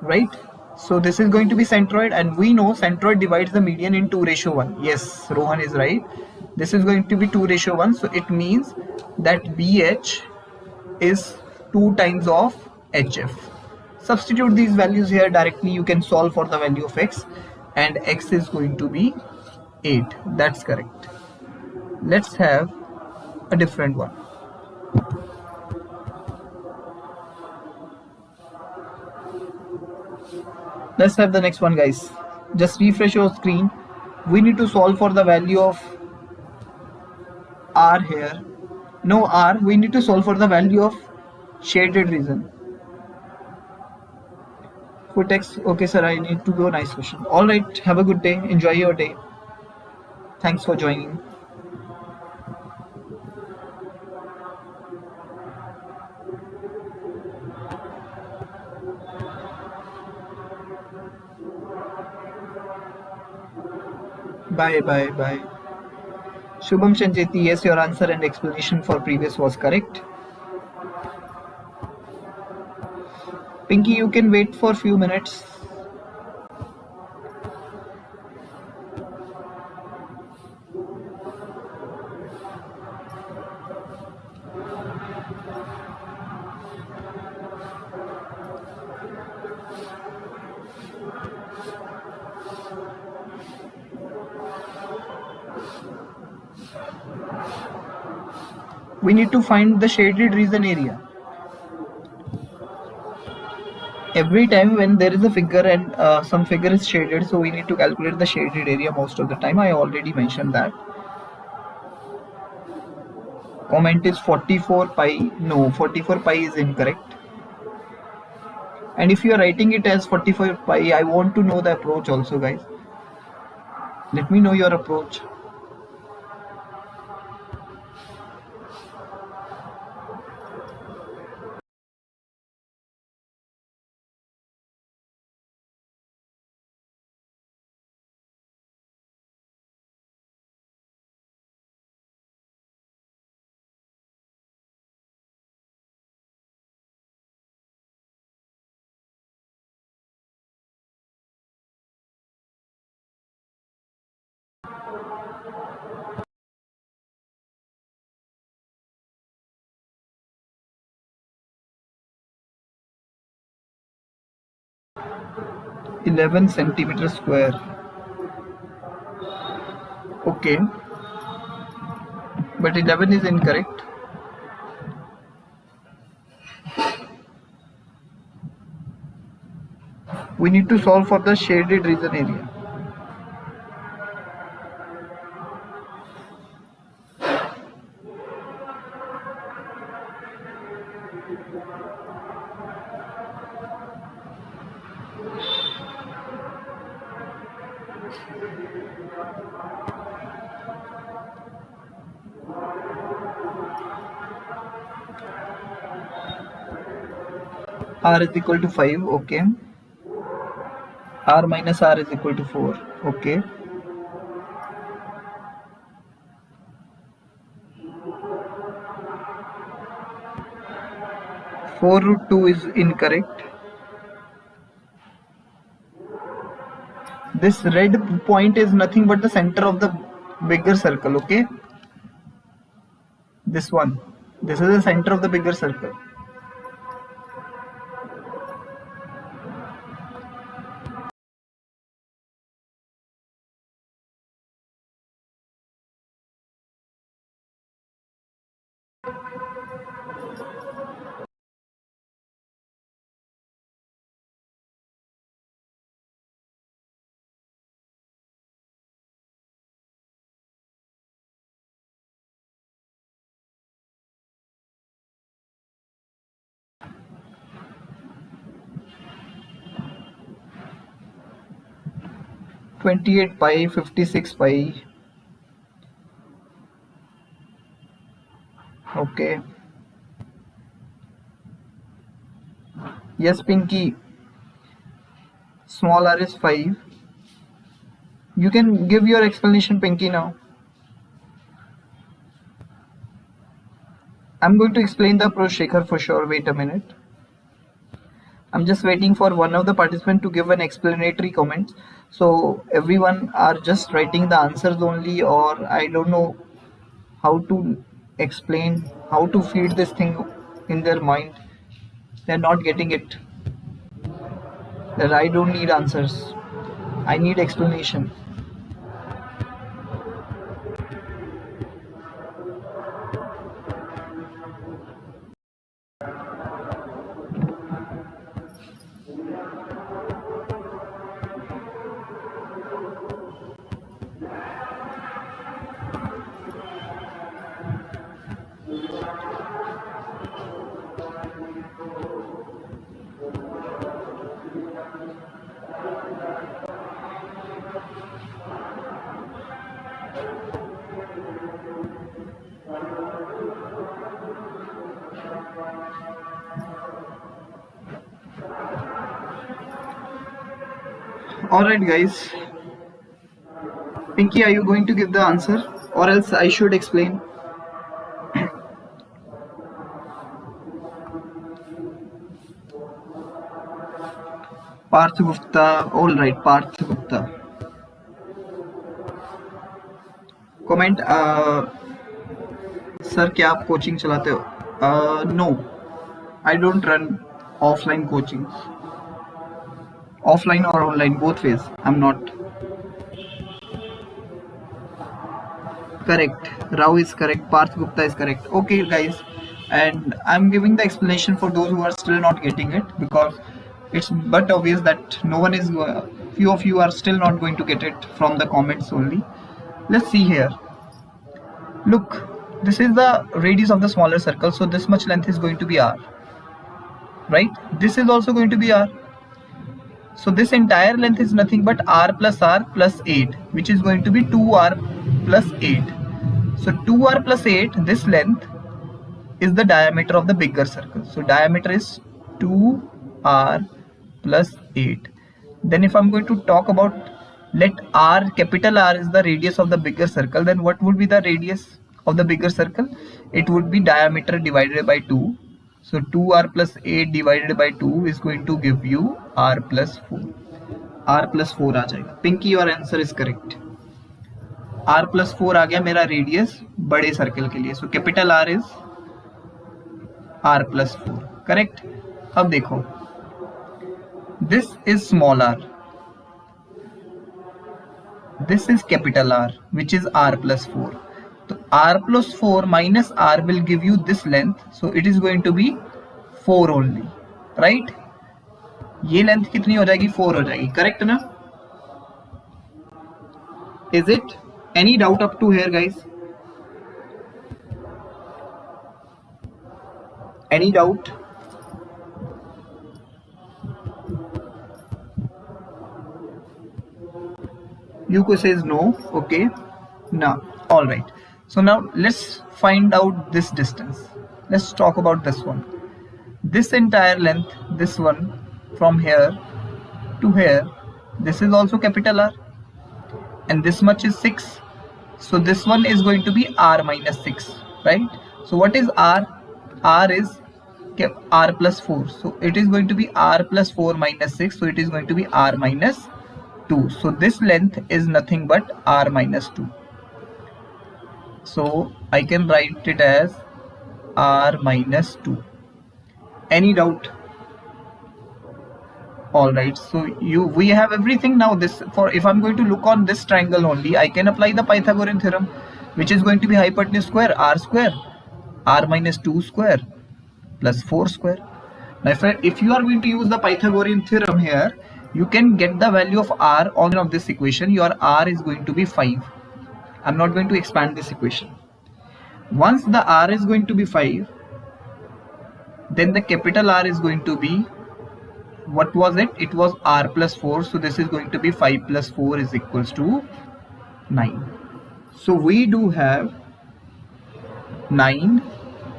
A: right? So this is going to be centroid, and we know centroid divides the median in 2:1. Yes, Rohan is right. This is going to be 2:1. So it means that BH is 2 times of HF. Substitute these values here directly. You can solve for the value of x, and x is going to be 8. That's correct. Let's have a different one. Let's have the next one, guys. Just refresh your screen. We need to solve for the value of r here. No r, we need to solve for the value of shaded region. Put x. Okay sir, I need to go. Nice question. All right, have a good day. Enjoy your day. Thanks for joining. Bye. Shubham Chanjeti, yes, your answer and explanation for previous was correct. Pinky, you can wait for a few minutes. We need to find the shaded region area. Every time when there is a figure and some figure is shaded, so we need to calculate the shaded area most of the time. I already mentioned that. Comment is 44 pi. No, 44 pi is incorrect. And if you are writing it as 44 pi, I want to know the approach also, guys. Let me know your approach. (11 centimeters square). Okay, but 11 is incorrect. We need to solve for the shaded region area. R is equal to 5. Okay. R minus R is equal to 4. Okay. Four root 2 is incorrect. This red point is nothing but the center of the bigger circle. Okay. This one, This is the center of the bigger circle. pi, 56 pi. Okay. Yes, Pinky. Small r is 5. You can give your explanation, Pinky, now. I'm going to explain the approach, Shekhar, for sure. Wait a minute. I'm just waiting for one of the participants to give an explanatory comment. So everyone are just writing the answers only, or I don't know how to explain, how to feed this thing in their mind. They're not getting it. That I don't need answers. I need explanation. Alright guys, Pinky, are you going to give the answer or else I should explain? Parth Gupta, alright, Parth Gupta. Comment, sir, क्या आप coaching चलाते हो? No, I don't run offline coachings. Offline or online, both ways. I'm not. Correct. Rao is correct. Parth Gupta is correct. Okay, guys. And I'm giving the explanation for those who are still not getting it, because it's but obvious that no one is. Few of you are still not going to get it from the comments only. Let's see here. Look, this is the radius of the smaller circle. So this much length is going to be r. Right? This is also going to be r. So this entire length is nothing but r plus 8, which is going to be 2r plus 8. So 2r plus 8, this length is the diameter of the bigger circle. So diameter is 2r plus 8. Then if I'm going to talk about, let r, capital R is the radius of the bigger circle, then what would be the radius of the bigger circle? It would be diameter divided by 2. So 2r plus 8 divided by 2 is going to give you r plus 4. r plus 4 आ जाएगा. Pinky, your answer is correct. r plus 4 आ गया मेरा radius बड़े circle के लिए. So capital R is r plus 4. Correct? अब देखो. This is small r. This is capital R, which is r plus 4. So r plus 4 minus r will give you this length. So it is going to be 4 only. Right? ये length कितनी हो जाएगी? 4 हो जाएगी. Correct ना? Is it? Any doubt up to here, guys? Any doubt? Yuko says no. Okay. Now, all right. So now let's find out this distance. Let's talk about this one. This entire length, this one from here to here, this is also capital R, and this much is 6. So this one is going to be r minus 6, right? So what is r? R is r plus 4. So it is going to be r plus 4 minus 6. So it is going to be r minus 2. So this length is nothing but r minus 2. So I can write it as r minus 2. Any doubt? All right, so we have everything now. This, for if I'm going to look on this triangle only, I can apply the Pythagorean theorem, which is going to be hypotenuse square r minus 2 square plus 4 square. Now if you are going to use the Pythagorean theorem here, you can get the value of r on of this equation. Your r is going to be 5. I'm not going to expand this equation. Once the r is going to be 5, then the capital R is going to be, what was it? It was r plus 4. So this is going to be 5 plus 4 is equals to 9. So we do have 9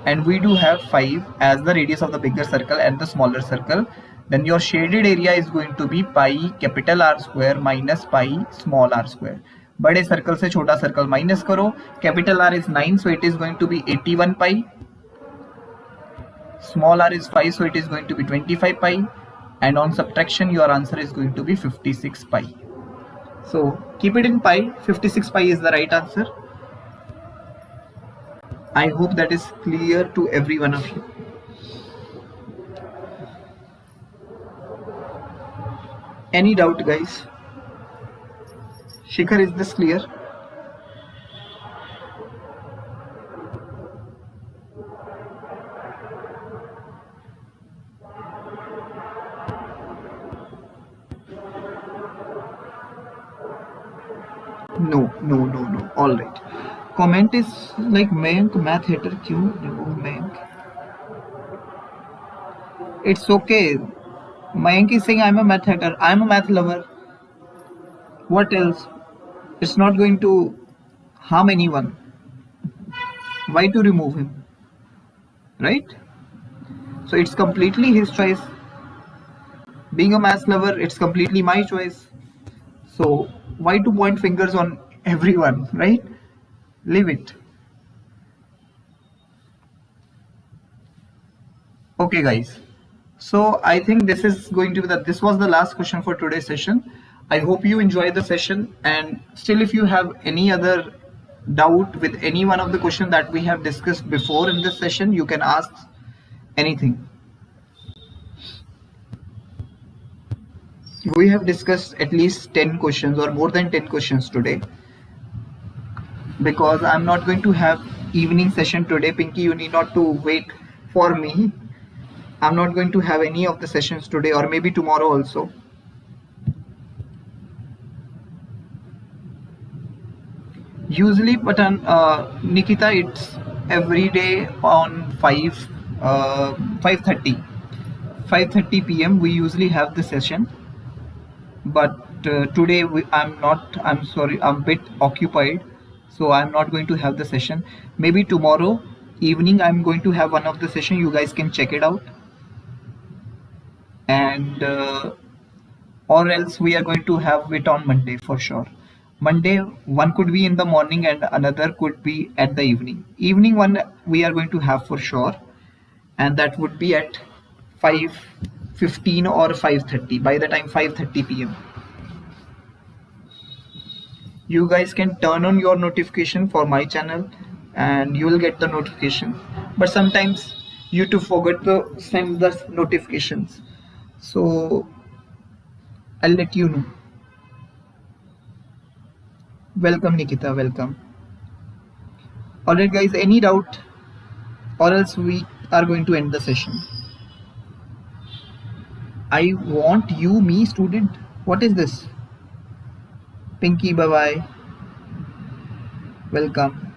A: and we do have 5 as the radius of the bigger circle and the smaller circle. Then your shaded area is going to be pi capital R square minus pi small r square. बड़े circle से छोटा circle minus करो. Capital R is 9, so it is going to be 81 pi. Small r is 5, so it is going to be 25 pi. And on subtraction, your answer is going to be 56 pi. So keep it in pi. 56 pi is the right answer. I hope that is clear to every one of you. Any doubt, guys? Shikhar, is this clear? No. All right. Comment is like Mayank math hater. Kyun remove Mayank? It's okay. Mayank is saying I'm a math hater. I'm a math lover. What else? It's not going to harm anyone. Why to remove him? Right? So it's completely his choice. Being a math lover, it's completely my choice. So why to point fingers on everyone, right? Leave it. Okay, guys. So I think this is going to be this was the last question for today's session. I hope you enjoyed the session, and still if you have any other doubt with any one of the questions that we have discussed before in this session, you can ask anything. We have discussed at least 10 questions or more than 10 questions today, because I'm not going to have evening session today. Pinky, you need not to wait for me. I'm not going to have any of the sessions today, or maybe tomorrow also. Usually, but Nikita, it's every day on 5:30 p.m. we usually have the session. But today I'm sorry, I'm a bit occupied, so I'm not going to have the session. Maybe tomorrow evening I'm going to have one of the session. You guys can check it out. And or else we are going to have it on Monday for sure. Monday one could be in the morning and another could be at the evening. Evening one we are going to have for sure, and that would be at 5:15 or 5:30. By the time 5:30 p.m. you guys can turn on your notification for my channel and you will get the notification. But sometimes YouTube forget to send the notifications, so I'll let you know. Welcome, Nikita, welcome. Alright guys, any doubt, or else we are going to end the session. I want you, me, student. What is this? Pinky, bye bye. Welcome.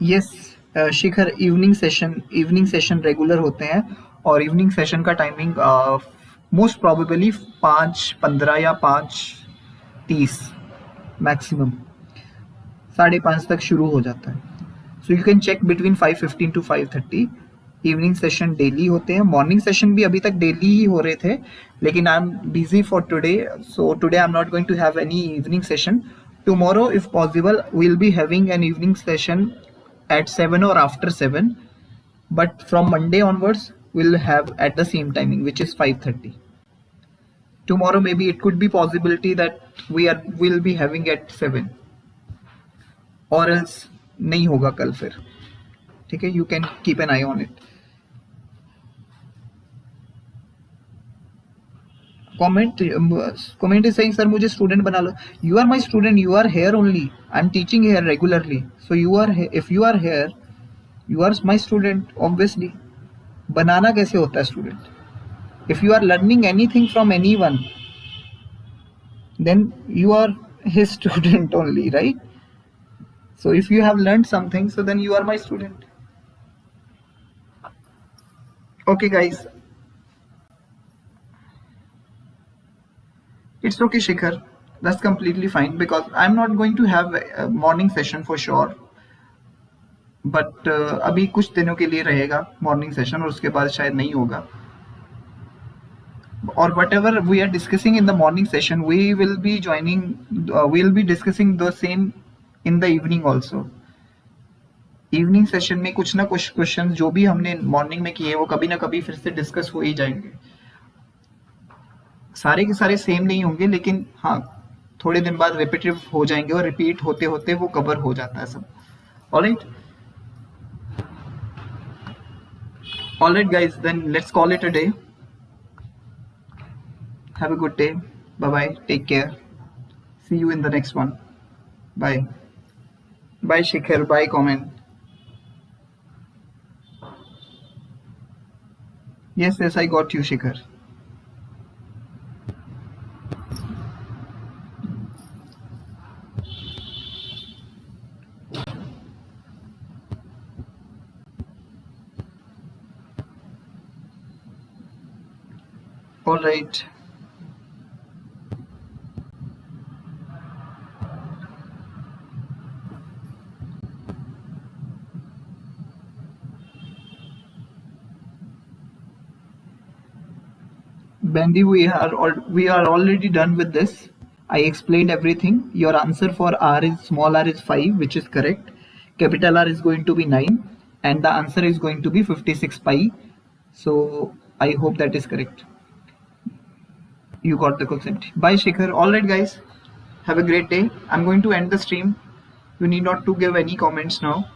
A: Yes, Shikhar, evening session regular होते हैं, और evening session का timing most probably 5:15 या 5:30 maximum, 5:30 तक शुरू हो जाता है. So you can check between 5:15 to 5:30. Evening session daily होते हैं. मॉर्निंग सेशन भी अभी तक डेली ही हो रहे थे, लेकिन I am busy for today, so today I am not going to have any evening session. tomorrow, if possible, we'll be having an evening session at 7 or after 7, but from Monday onwards we'll have at the same timing, which is 5:30. Tomorrow maybe it could be possibility that we'll be having at 7, or else नहीं होगा कल फिर. ठीक है, you can keep an eye on it. Comment is saying, sir मुझे student बना लो. You are my student, you are here only. I'm teaching here regularly, so you are if you are here, you are my student obviously. बनाना कैसे होता है student? If you are learning anything from anyone, then you are his student only, right? So if you have learned something, so then you are my student. Okay guys, it's okay Shikhar, that's completely fine, because I'm not going to have a morning session for sure, but अभी कुछ दिनों के लिए रहेगा morning session और उसके बाद शायद नहीं होगा. Or whatever we are discussing in the morning session, we will be discussing the same in the evening also. Evening session में कुछ ना कुछ क्वेश्चन जो भी हमने मॉर्निंग में किए वो कभी ना कभी फिर से डिस्कस हो ही जाएंगे. सारे के सारे सेम नहीं होंगे, लेकिन हाँ थोड़े दिन बाद रिपीटिव हो जाएंगे और रिपीट होते होते वो कवर हो जाता है सब. Alright guys, then let's call it a day. Have a good day. Bye bye. Take care. See you in the next one. Bye. Bye Shikhar. Bye comment. Yes, I got you Shikhar. All right. Bendy, we are already done with this. I explained everything. Your answer for r is small r is 5, which is correct. Capital R is going to be 9, and the answer is going to be 56 pi. So I hope that is correct. You got the concept. Bye Shikhar. All right guys, have a great day. I'm going to end the stream. You need not to give any comments now.